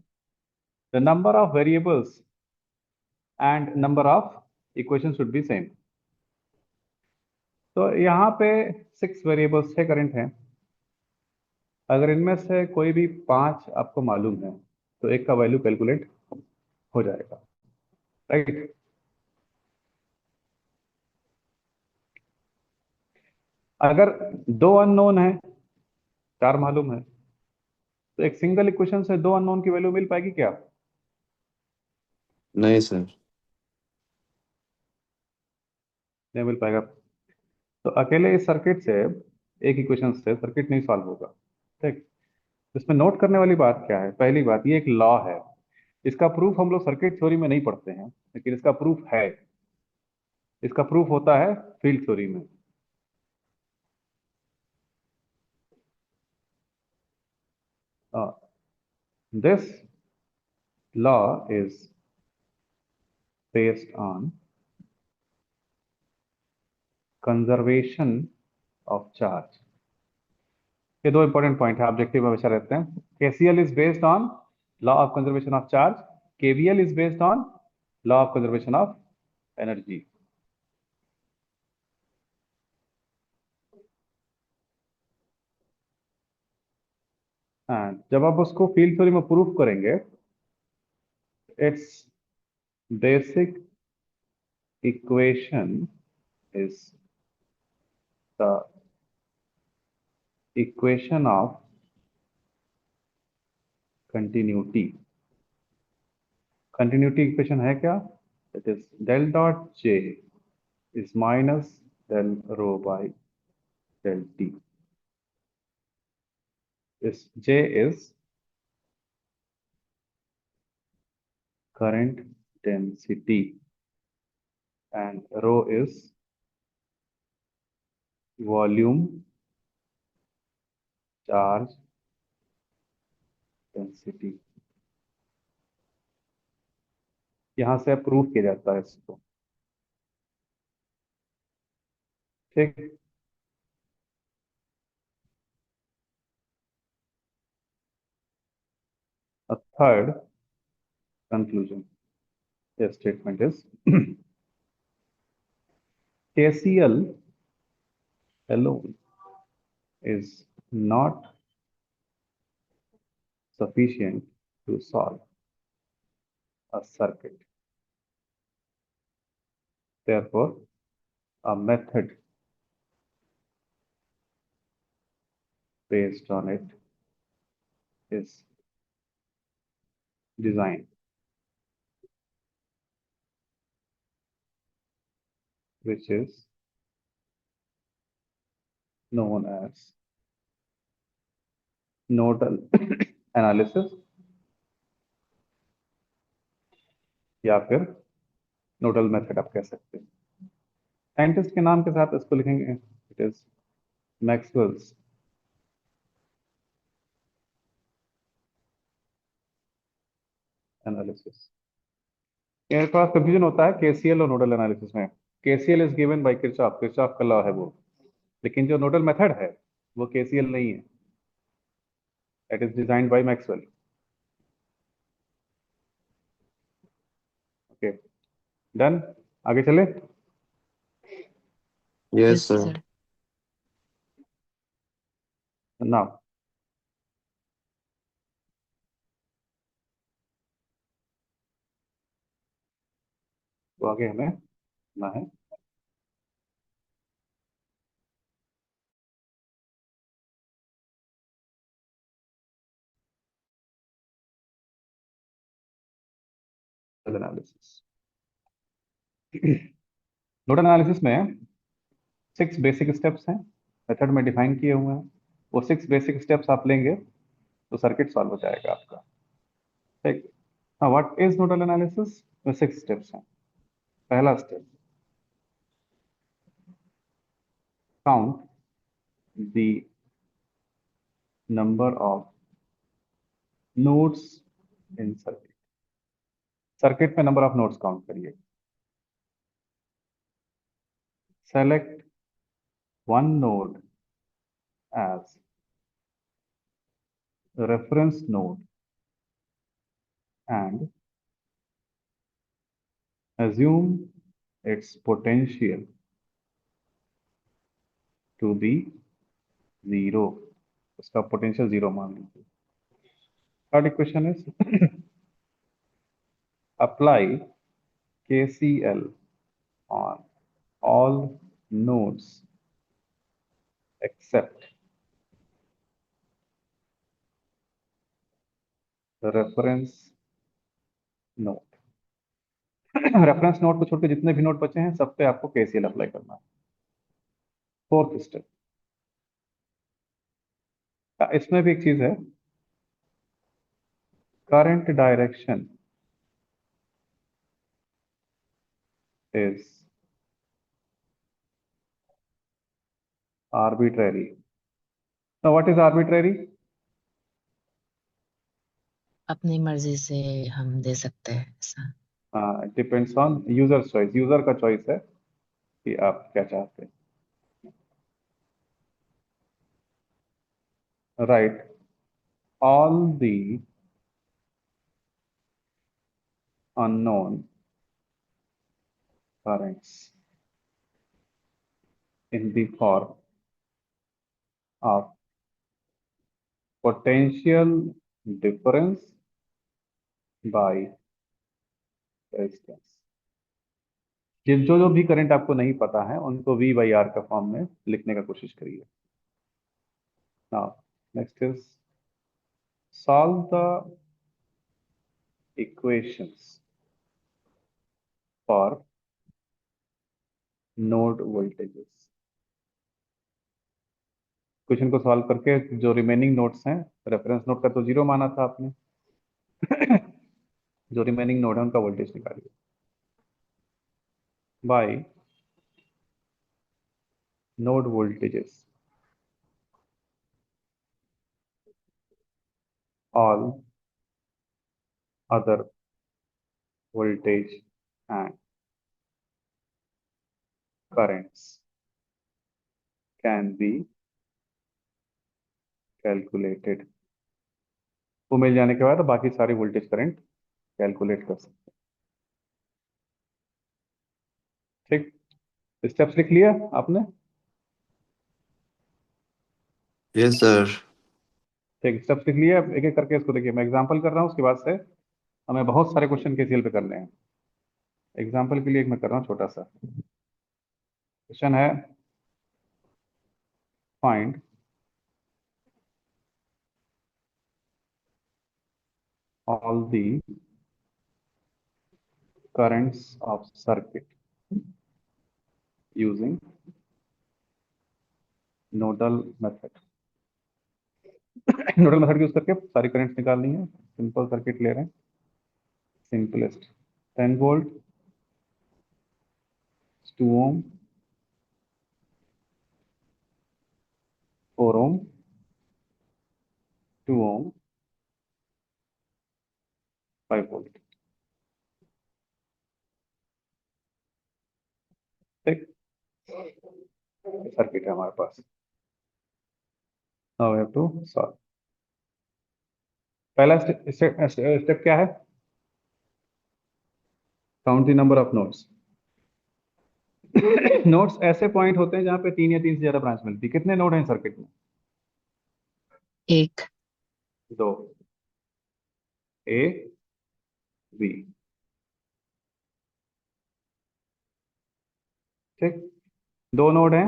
S1: the number of variables and number of equations should be same. तो यहाँ पे 6 वेरिएबल्स 6 करंट हैं। अगर इनमें से कोई भी 5 आपको मालूम है तो एक का वैल्यू कैलकुलेट हो जाएगा, राइट। अगर 2 अननोन है, 4 मालूम है, तो एक सिंगल इक्वेशन से 2 अननोन की वैल्यू मिल पाएगी क्या?
S3: नहीं सर।
S1: नहीं मिल पाएगा। तो अकेले इस सर्किट से, एक इक्वेशन से सर्किट नहीं सॉल्व होगा, ठीक। इसमें नोट करने वाली बात क्या है? पहली बात, ये एक लॉ है। इसका प्रूफ हम लोग सर्किट थ्योरी में नहीं पढ़ते हैं, लेकिन इसका प्रूफ है। इसका प्रूफ होता है फील्ड थ्योरी में। This law is based on conservation of charge. ये दो इंपॉर्टेंट पॉइंट है, ऑब्जेक्टिव में हमेशा रहते हैं। KCL is based on law of conservation of charge, KVL is based on law of conservation of energy. जब आप उसको फील्ड थ्योरी में प्रूफ करेंगे, it's basic equation is the equation of continuity. Continuity equation है क्या? It is del dot J is minus del rho by del T. This J is current density and rho is volume charge density. यहां से proof किया जाता है इसको, ठीक। A third conclusion, the statement is KCL alone is not sufficient to solve a circuit. Therefore, a method based on it is designed, which is known as nodal analysis या फिर nodal method आप कह सकते हैं। Scientist के नाम के साथ इसको लिखेंगे, इट इज मैक्सवेल्स एनालिसिस। मेरे पास कंफ्यूजन होता है केसीएल और नोडल एनालिसिस में। KCL is given by Kirchhoff, Kirchhoff का लॉ है वो, लेकिन जो नोडल मेथड है वो केसीएल नहीं है, it is designed bye Maxwell. Okay, done. आगे चले।
S3: Yes,
S2: yes
S3: sir.
S2: Sir.
S1: Now तो आगे हमें ना है एनालिसिस। नोडल एनालिसिस में 6 बेसिक स्टेप्स हैं, मेथड में डिफाइन किए हुए हैं। वो 6 बेसिक स्टेप्स आप लेंगे तो सर्किट सॉल्व हो जाएगा आपका। ठीक। हाँ, व्हाट इज नोडल एनालिसिस में 6 स्टेप्स हैं। पहला step, count the number of nodes in circuit. Circuit में नंबर ऑफ नोड्स काउंट करिए। Select one node as reference node and assume its potential to be 0. उसका potential 0 मान लीजिए। Third equation is apply KCL on all nodes except the reference node. Reference node को छोड़ के जितने भी node बचे हैं सब पे आपको केसीएल अप्लाई करना है। फोर्थ स्टेप, इसमें भी एक चीज है, current direction is arbitrary. Now what is arbitrary?
S2: अपनी मर्जी से हम दे सकते हैं ऐसा।
S1: Depends on user choice, user का चॉइस है कि आप क्या चाहते हैं। Right all the unknown currents in the form of potential difference by resistance। जो जो भी करंट आपको नहीं पता है उनको V by R का फॉर्म में लिखने का कोशिश करिए। Now next is solve the equations for node voltages। Question को सॉल्व करके जो रिमेनिंग नोड्स हैं, रेफरेंस नोड का तो 0 माना था आपने, जो रिमेनिंग नोड है उनका वोल्टेज निकालिए by node voltages all other voltage and currents can be calculated। वो मिल जाने के बाद बाकी सारे वोल्टेज करंट कैलकुलेट कर सकते हैं। ठीक, स्टेप्स लिख लिया आपने?
S3: Yes sir.
S1: ठीक, स्टेप्स लिख लिया। एक एक करके इसको देखिए, मैं एग्जांपल कर रहा हूँ, उसके बाद से हमें बहुत सारे क्वेश्चन केसीएल पे करने हैं। एग्जांपल के लिए एक मैं कर रहा हूँ छोटा सा क्वेश्चन है, find all the currents of circuit using nodal method। Nodal method use करके सारी करंट्स निकालनी है। सिंपल सर्किट ले रहे हैं, simplest 10 volt 2 ohm 4 ohm 2 ohm 5 volt. ठीक, सर्किट है हमारे पास। Now we have to solve. पहला स्टेप क्या है? Count the number of nodes. Nodes ऐसे पॉइंट होते हैं जहां पे 3 या 3 से ज्यादा ब्रांच मिलती है। कितने नोड हैं सर्किट में?
S2: एक।
S1: 2, ए बी। ठीक, 2 नोड हैं।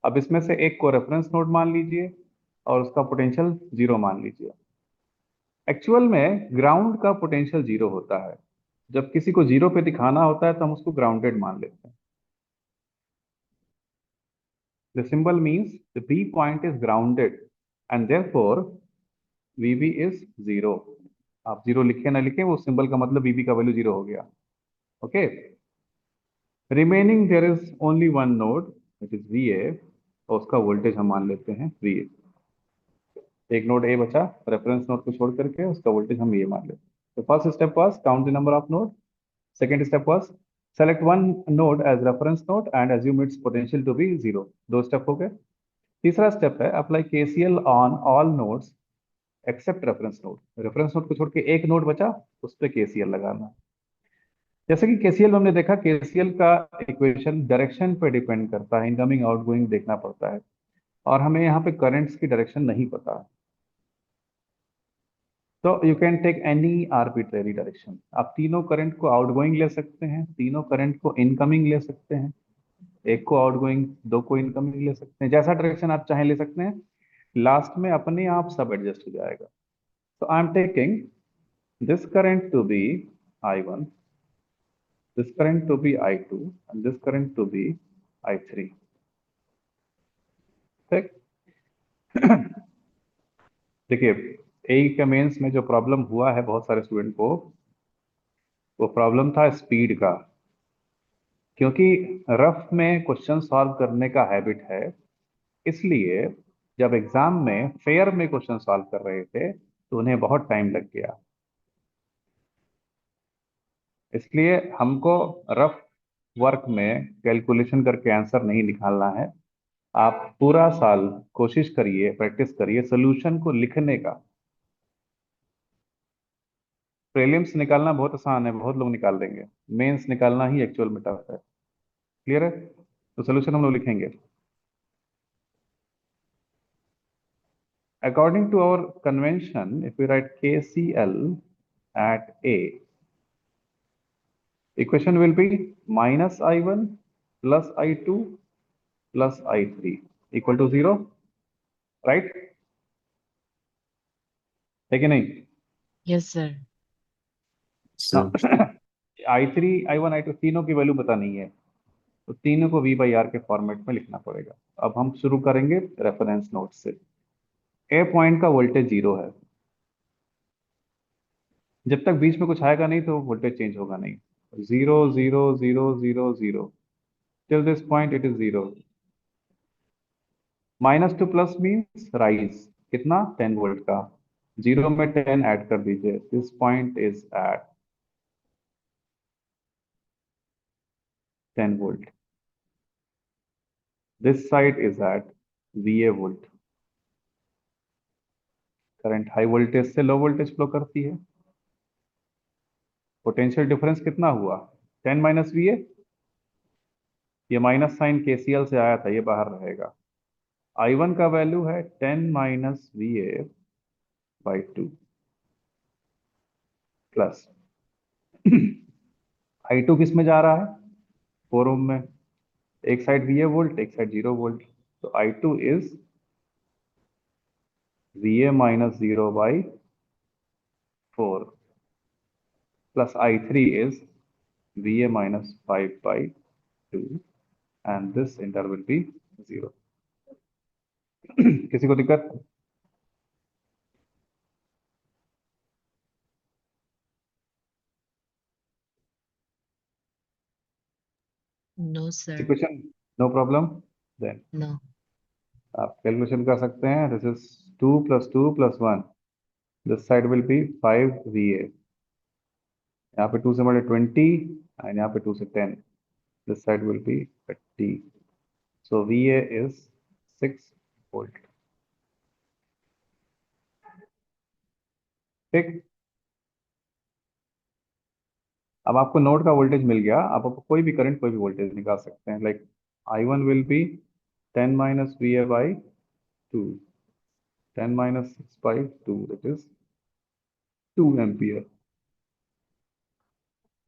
S1: अब इसमें से एक को रेफरेंस नोड मान लीजिए और उसका पोटेंशियल 0 मान लीजिए। एक्चुअल में ग्राउंड का पोटेंशियल 0 होता है, जब किसी को 0 पे दिखाना होता है तो हम उसको ग्राउंडेड मान लेते हैं. The symbol means the B point is grounded and therefore VB is 0. आप 0 लिखे ना लिखे, वो सिंबल का मतलब VB का वैल्यू 0 हो गया. Okay. Remaining there is only one node which is VA, और उसका वोल्टेज हम मान लेते हैं VA. एक नोड A बचा, रेफरेंस नोड को छोड़ करके उसका वोल्टेज हम ये मान लेते हैं. तो first step was count the number of node. Second step was select one node as reference node and assume its potential to be 0. दो स्टेप हो गए. तीसरा स्टेप है apply KCL on all nodes except reference node. Reference node को छोड़ के एक node बचा, उस पर KCL लगाना. जैसे कि KCL में हमने देखा, KCL का इक्वेशन डायरेक्शन पे डिपेंड करता है, इनकमिंग आउटगोइंग देखना पड़ता है, और हमें यहाँ पे करंट्स की डायरेक्शन नहीं पता. तो you can take any arbitrary direction. आप तीनों करंट को आउटगोइंग ले सकते हैं, तीनों करंट को इनकमिंग ले सकते हैं, एक को आउटगोइंग, दो को इनकमिंग ले सकते हैं. जैसा डायरेक्शन आप चाहें ले सकते हैं. लास्ट में अपने आप सब एडजस्ट हो जाएगा. तो आई am taking this current to be I1, this current to be I2, and this current to be I3. ठीक. देखिए, ए के मेंस में जो प्रॉब्लम हुआ है बहुत सारे स्टूडेंट को, वो प्रॉब्लम था स्पीड का. क्योंकि रफ में क्वेश्चन सॉल्व करने का हैबिट है, इसलिए जब एग्जाम में फेयर में क्वेश्चन सॉल्व कर रहे थे तो उन्हें बहुत टाइम लग गया. इसलिए हमको रफ वर्क में कैलकुलेशन करके आंसर नहीं निकालना है. आप पूरा साल कोशिश करिए, प्रैक्टिस करिए सोल्यूशन को लिखने का. प्रीलिम्स निकालना बहुत आसान है, बहुत लोग निकाल देंगे. मेंस निकालना ही एक्चुअल में टफ है. क्लियर है? तो सोल्यूशन हम लोग लिखेंगे. According to our convention, if we write KCL at A, equation will be minus I1 plus I2 plus I3 equal to 0, right? है कि नहीं?
S2: Yes, sir.
S3: sir.
S1: I3, I1, I2 तीनों की वैल्यू पता नहीं है, तो तीनों को V/R के फॉर्मेट में लिखना पड़ेगा. अब हम शुरू करेंगे रेफरेंस नोड से. ए पॉइंट का वोल्टेज 0 है. जब तक बीच में कुछ आएगा नहीं तो वोल्टेज चेंज होगा नहीं. 0 0 0 0 0 till this point it is 0. -2 plus means rise. कितना? 10 वोल्ट का. 0 में 10 ऐड कर दीजिए. This point is at 10 volt. This side is at VA volt. Current high voltage से लो वोल्टेज फ्लो करती है. पोटेंशियल डिफरेंस कितना हुआ? 10 माइनस VA. ये माइनस साइन KCL से आया था, ये बाहर रहेगा. I1 का वैल्यू है 10 minus VA by 2 plus I2 किस में जा रहा है? 4 ओम में. एक साइड VA वोल्ट, एक साइड 0 वोल्ट. तो I2 is VA minus 0 by 4 plus I3 is VA minus 5 by 2, and this interval will be 0. किसी को दिक्कत?
S2: No, sir.
S1: Equation no problem. Then
S2: No.
S1: आप कैलकुलेशन कर सकते हैं. This is 2 plus 2 plus 1. This side will be 5 VA. यहाँ पे 2 से मल्टीप्लाई 20 एंड यहाँ पे 2 से 10. This side will B 30. So VA is 6 volt. ठीक. अब आपको नोड का वोल्टेज मिल गया. आप कोई भी करंट, कोई भी वोल्टेज निकाल सकते हैं. Like I1 will be 10 minus VA by 2. 10 minus 6 by 2, that is 2 ampere.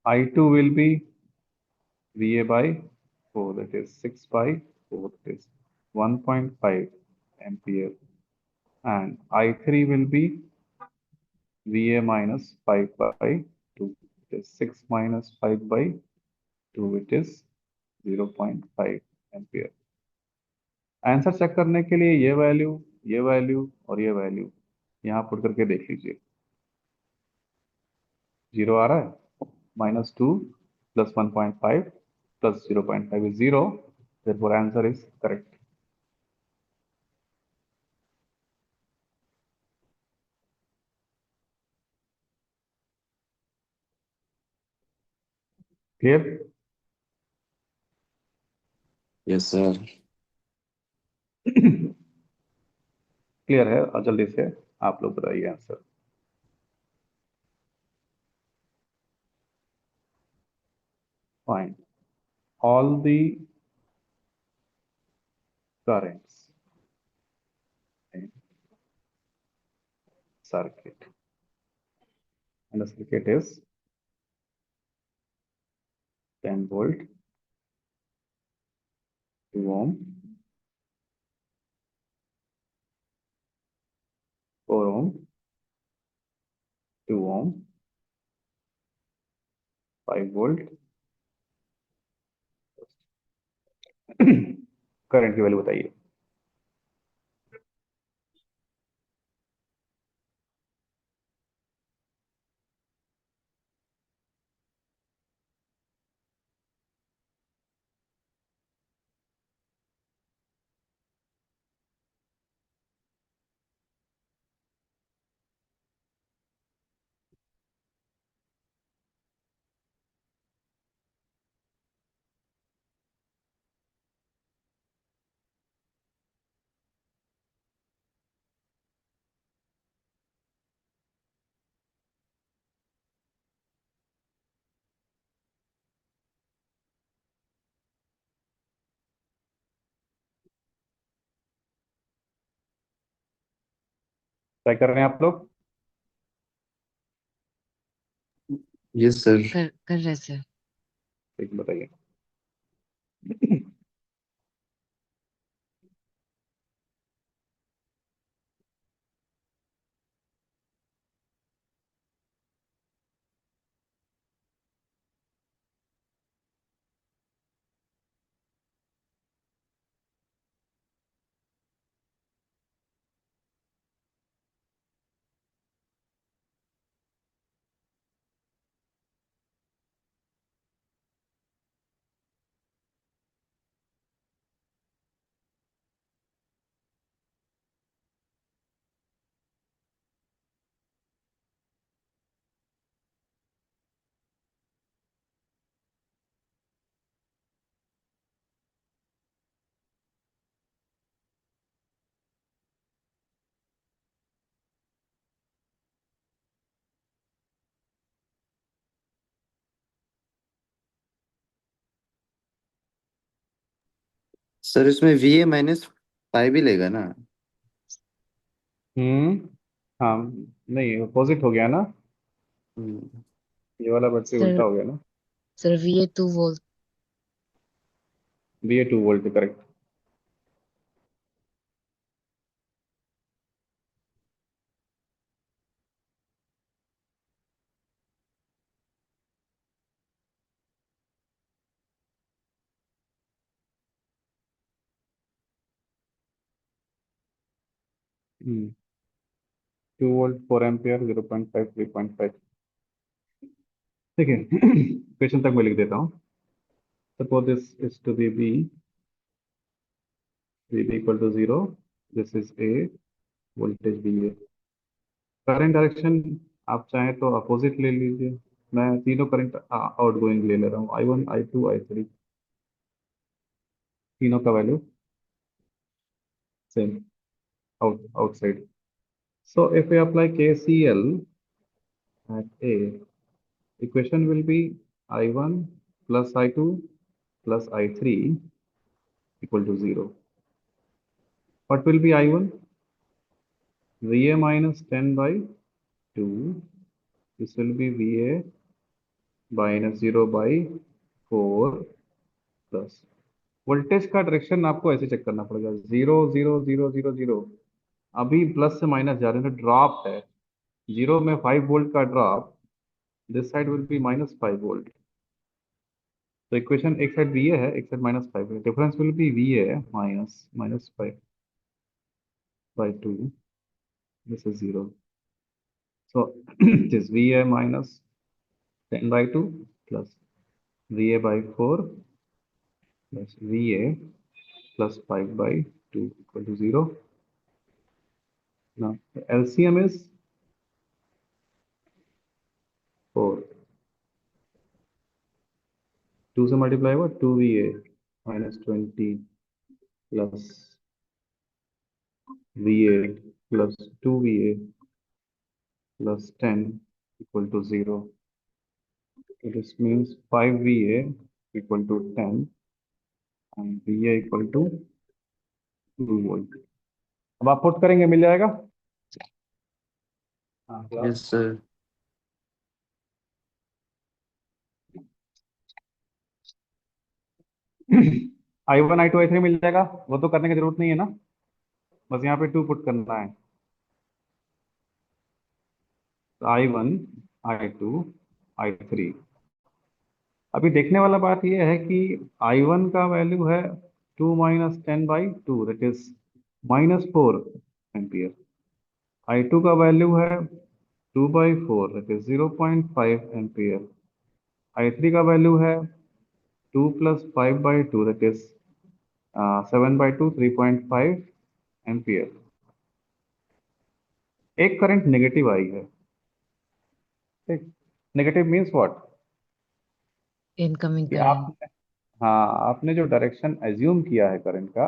S1: I2 will be VA by 4, that is 6 by 4, that is 1.5 ampere. And I3 will be VA minus 5 by 2, It is 6 minus 5 by 2, it is 0.5 ampere. Answer check करने के लिए ये value और ये value यहाँ put करके देख लीजिए। 0 आ रहा है, -2 + 1.5 + 0.5 is 0, therefore answer is correct। Clear?
S3: yes sir।
S1: Clear है? और जल्दी से आप लोग बताइए answer. Fine all the currents in circuit, and the circuit is 10 volt, 2 ohm, 4 ohm, 2 ohm, 5 volt। Current की वैल्यू बताइए। ट्राई कर रहे हैं आप लोग?
S3: yes sir।
S2: कर रहे सर।
S1: ठीक, बताइए।
S3: सर इसमें VA-5 ही लेगा ना?
S1: हाँ, नहीं अपोजिट हो गया ना,
S3: हम्म,
S1: ये वाला बैटरी
S2: सर
S1: उल्टा हो गया ना।
S2: सर ये 2 volt.
S1: VA 2 volt, correct. Hmm 2 volt 4 ampere 0.5 3.5। ठीक है। क्वेश्चन तक मैं लिख देता हूँ। Suppose this is to be B, VB equal to 0, this is A, voltage BA। Current direction आप चाहें तो अपोजिट ले लीजिए। मैं तीनों करंट आउट गोइंग ले रहा हूँ, I1 I2 I3, तीनों का value same, outside. So if we apply KCL at A, equation will be I1 plus I2 plus I3 equal to 0. What will be I1? VA minus 10 by 2. This will be VA minus 0 by 4 plus voltage का direction आपको ऐसे check करना पड़ेगा, 0 0 0 0 0। अभी plus से minus जा रहे हैं, ड्रॉप है। 0 में 5 वोल्ट का drop This side will be minus 5 volt. So equation एक साइड VA है, एक साइड minus 5 है. Difference will be VA minus 5 by 2. This is 0. So it is VA minus 10 by 2 plus VA by 4 plus VA plus 5 by 2 equal to 0. Now the LCM is 4. 2 से multiply हुआ 2VA minus 20 plus VA plus 2VA plus 10 equal to 0. So this means 5VA equal to 10 and VA equal to 2 volt. अब आप put करेंगे मिल जाएगा. हाँ,
S3: yes sir.
S1: I1 I2 I3 मिल जाएगा. वो तो करने की जरूरत नहीं है ना, बस यहाँ पे 2 पुट करना है. I1 I2 I3. अभी देखने वाला बात यह है कि I1 का वैल्यू है 2 minus 10 by 2 that is minus 4 ampere. I2 का वैल्यू है 2 by 4 that is 0.5 ampere. I3 का वैल्यू है 2 plus 5 by 2 that is 7 by 2 3.5 ampere. एक करंट नेगेटिव आई है. ठीक, नेगेटिव मीन्स व्हाट,
S2: इनकमिंग
S1: कि
S2: करंट.
S1: आपने, हाँ, आपने जो डायरेक्शन एज्यूम किया है करंट का,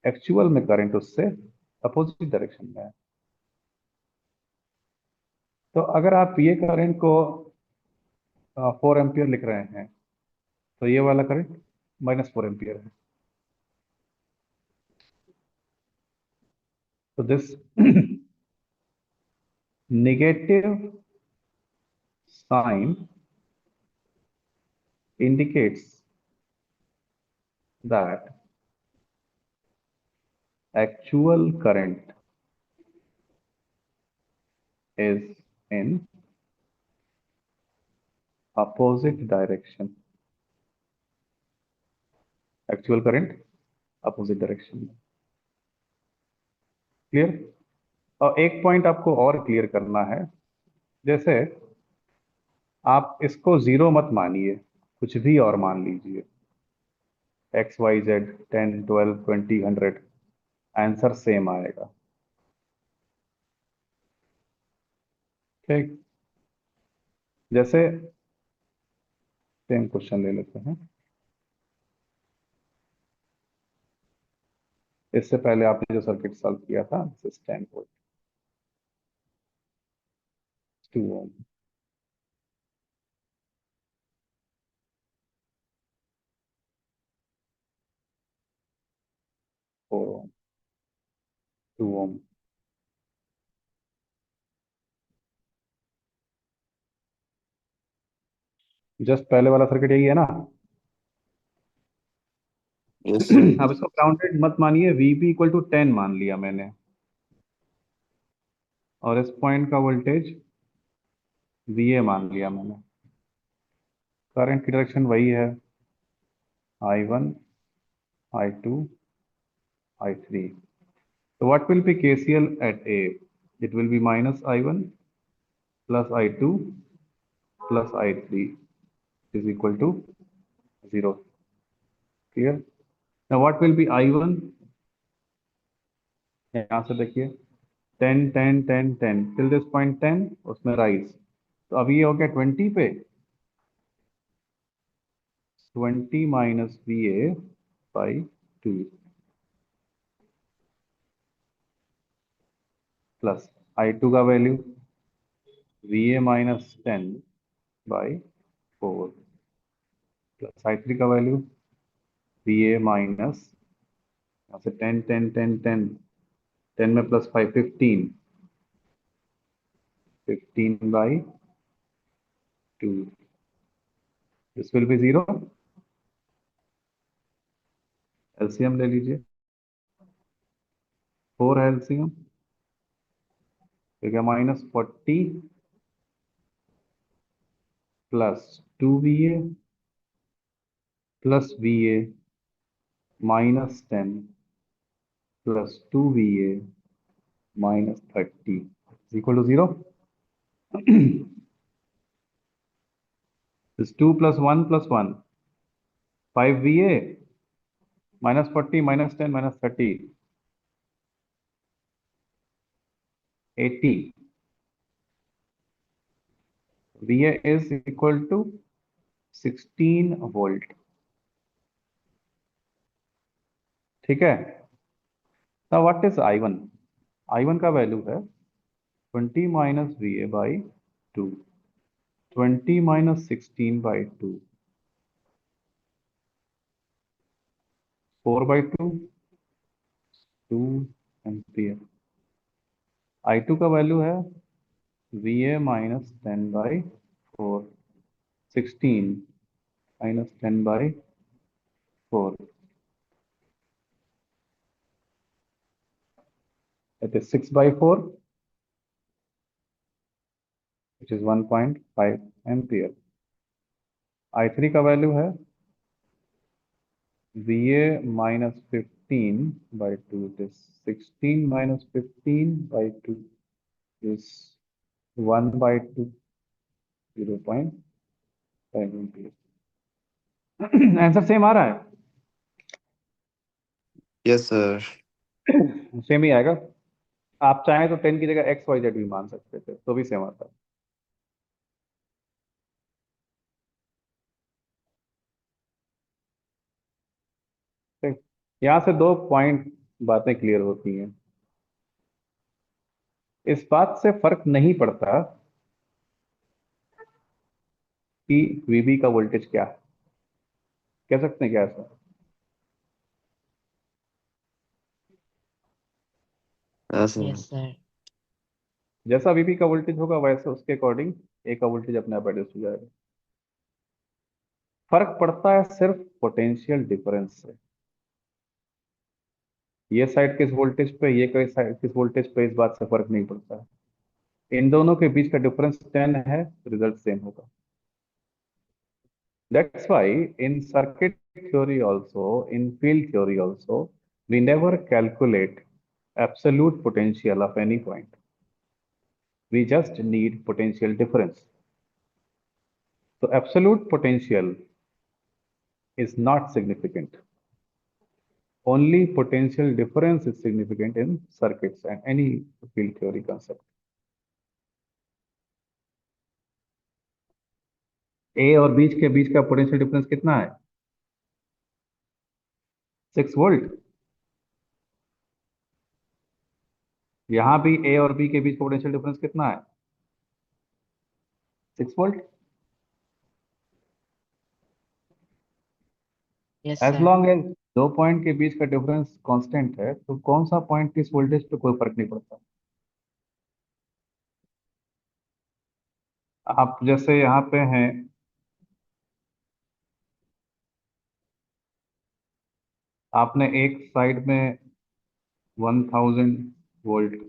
S1: एक्चुअल में करंट उससे अपोजिट डायरेक्शन में है. तो अगर आप ये करंट को 4 एम्पियर लिख रहे हैं तो ये वाला करंट -4 एम्पियर है. तो this negative sign indicates that actual current is in opposite direction. Actual current opposite direction. Clear. और एक पॉइंट आपको और क्लियर करना है. जैसे आप इसको 0 मत मानिए, कुछ भी और मान लीजिए, x y z 10 12 20 100, answer same आएगा. ठीक, जैसे सेम क्वेश्चन ले लेते हैं. इससे पहले आपने जो सर्किट सॉल्व किया था, 10 वोल्ट 2 ओम. फोर ओम 2 ओम. जस्ट पहले वाला सर्किट यही है ना.
S3: Yes sir.
S1: अब इसको ग्राउंडेड मत मानिए. VB इक्वल टू 10 मान लिया मैंने, और इस पॉइंट का वोल्टेज VA मान लिया मैंने. करंट की डायरेक्शन वही है, I1 I2 I3. So what will be KCL at A? It will be minus I1 plus I2 plus I3 is equal to 0. Clear? Now what will be I1? यहाँ से देखिए 10 10 10 10 till this point 10, उसमें rise. तो अभी ये हो गया 20 पे, 20 minus VA by 2 plus I2 का value VA minus 10 by 4 plus I3 का वैल्यू VA minus, यहाँ से 10 10 10 10 10 में plus 5 15 15 by 2. This will B 0. LCM ले लीजिए. 4 है एलसीएम, तो क्या -40 plus 2VA plus VA minus 10 plus 2VA minus 30 is equal to 0. This 2 plus 1 plus 1. 5VA minus 40 minus 10 minus 30. 80. VA is equal to 16 volt. ठीक है. Now what is I1? I1 का value है 20 minus VA by 2. 20 minus 16 by 2. 4 by 2. 2 ampere. I2 का value है VA minus 10 by 4. 16 minus 10 by 4. That is 6 by 4, which is 1.5 ampere. I3 का value है VA minus 15 by 2. It is 16 minus 15 by 2 is 1 by 2, 0.5 ampere. Answer same आ रहा है.
S3: Yes sir.
S1: Same ही आएगा. आप चाहें तो 10 की जगह XYZ भी मान सकते थे, तो भी सेम आता है. ठीक. यहाँ से 2 पॉइंट बातें क्लियर होती हैं. इस बात से फर्क नहीं पड़ता कि VB का वोल्टेज क्या है. कह सकते हैं क्या ऐसा?
S3: हाँ सर.
S2: Yes, sir.
S1: जैसा VB का वोल्टेज होगा वैसे उसके अकॉर्डिंग A का वोल्टेज अपने आप एडजस्ट हो जाएगा. फर्क पड़ता है सिर्फ पोटेंशियल डिफरेंस से. ये साइड किस वोल्टेज पे, ये साइड किस वोल्टेज पे, इस बात से फर्क नहीं पड़ता है. इन दोनों के बीच का डिफरेंस 10 है, रिजल्ट सेम होगा. That's why in circuit theory also, in field theory also, we never calculate absolute potential of any point. We just need potential difference. So absolute potential is not significant. Only potential difference is significant in circuits and any field theory concept. A और बीच के बीच का potential difference कितना है? 6 volt. यहां भी A और B के बीच का पोटेंशियल डिफरेंस कितना है? 6 volt.
S2: Yes,
S1: as
S2: sir.
S1: Long as 2 point के बीच का डिफरेंस कांस्टेंट है, तो कौन सा पॉइंट किस वोल्टेज पे कोई फर्क नहीं पड़ता. आप जैसे यहाँ पे हैं, आपने एक साइड में 1000 वोल्ट,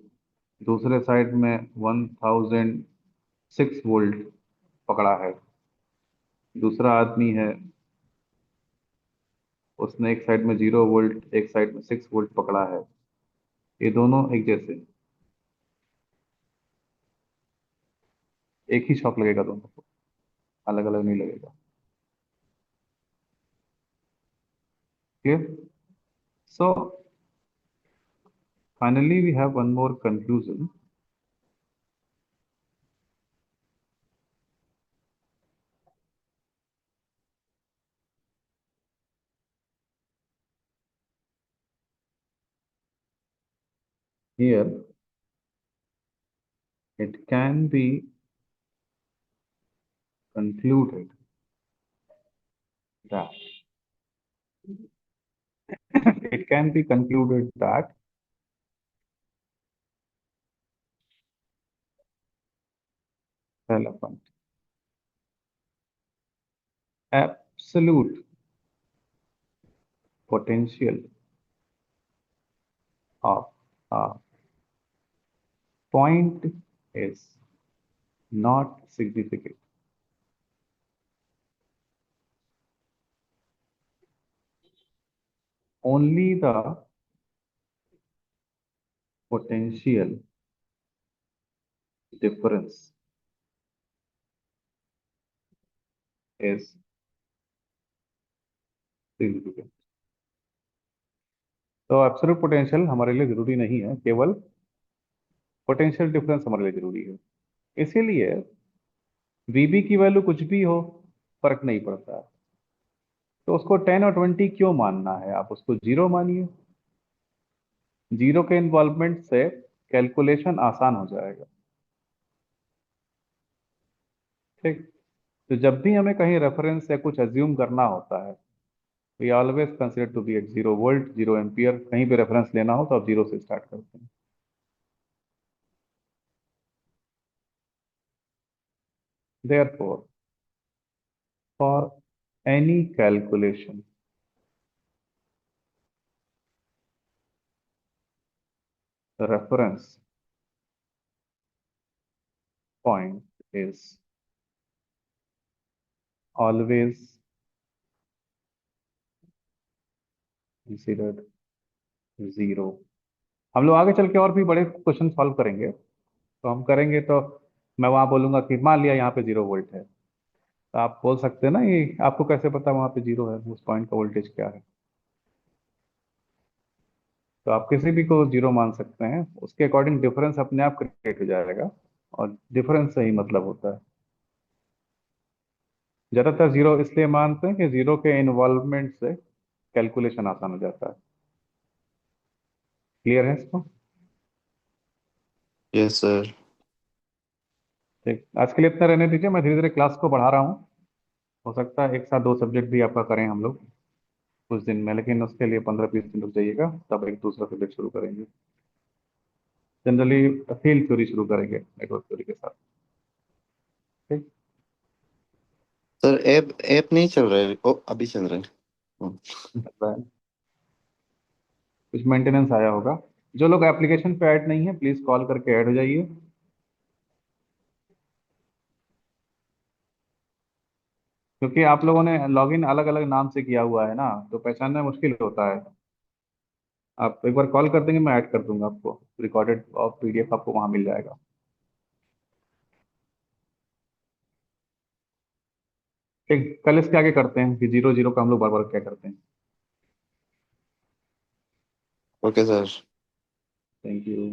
S1: दूसरे साइड में 1006 वोल्ट पकड़ा है. दूसरा आदमी है, उसने एक साइड में 0 वोल्ट, एक साइड में 6 वोल्ट पकड़ा है. ये दोनों एक जैसे, एक ही शॉक लगेगा दोनों को, अलग अलग नहीं लगेगा. Clear? So finally we have one more conclusion. Here it can be concluded that it can be concluded that relevant absolute potential of a point is not significant only the potential difference is significant. तो absolute potential हमारे लिए जरूरी नहीं है, केवल potential difference हमारे लिए जरूरी है। इसीलिए वीबी की वैल्यू कुछ भी हो, फर्क नहीं पड़ता है। तो उसको 10 और 20 क्यों मानना है? आप उसको 0 मानिए। 0 के इन्वॉल्वमेंट से कैलकुलेशन आसान हो जाएगा। ठीक। तो जब भी हमें कहीं रेफरेंस या कुछ अज्यूम करना होता है, we always consider to be at 0 volt 0 ampere. कहीं भी रेफरेंस लेना हो तो आप 0 से स्टार्ट करते हैं। Therefore, for any calculation, the reference point is always considered 0। हम लोग आगे चल के और भी बड़े क्वेश्चन सॉल्व करेंगे, तो हम करेंगे तो मैं वहां बोलूंगा कि मान लिया यहाँ पे 0 वोल्ट है, तो आप बोल सकते हैं ना, ये आपको कैसे पता वहां पे 0 है, उस पॉइंट का वोल्टेज क्या है? तो आप किसी भी को 0 मान सकते हैं, उसके अकॉर्डिंग डिफरेंस अपने आप क्रिएट हो जाएगा, और डिफरेंस से ही मतलब होता है। ज्यादातर 0 इसलिए मानते हैं कि 0 के इन्वॉल्वमेंट से कैलकुलेशन आसान हो जाता है। क्लियर है इसको?
S3: Yes sir.
S1: ठीक, आज के लिए इतना रहने दीजिए। मैं धीरे धीरे क्लास को बढ़ा रहा हूँ। हो सकता है एक साथ 2 सब्जेक्ट भी आपका करें हम लोग कुछ दिन में, लेकिन उसके लिए 15-20 दिन रुक जाइएगा, तब एक दूसरा सब्जेक्ट शुरू करेंगे। जनरली फील्ड थ्योरी शुरू करेंगे नेटवर्क थ्योरी के साथ। ठीक।
S3: सर ऐप ऐप नहीं चल रहा है। ओ अभी चल रहा है।
S1: कुछ मेंटेनेंस आया होगा। जो लोग एप्लीकेशन पे ऐड नहीं है, प्लीज कॉल करके ऐड हो जाइए। क्योंकि आप लोगों ने लॉगिन अलग अलग नाम से किया हुआ है ना, तो पहचानना मुश्किल होता है। आप एक बार कॉल कर देंगे, मैं ऐड कर दूंगा आपको, रिकॉर्डेड और पीडीएफ आपको वहां मिल जाएगा। ठीक, कल इसके आगे करते हैं कि 0 0 का हम लोग बार बार क्या करते हैं।
S3: Okay sir.
S1: Thank you.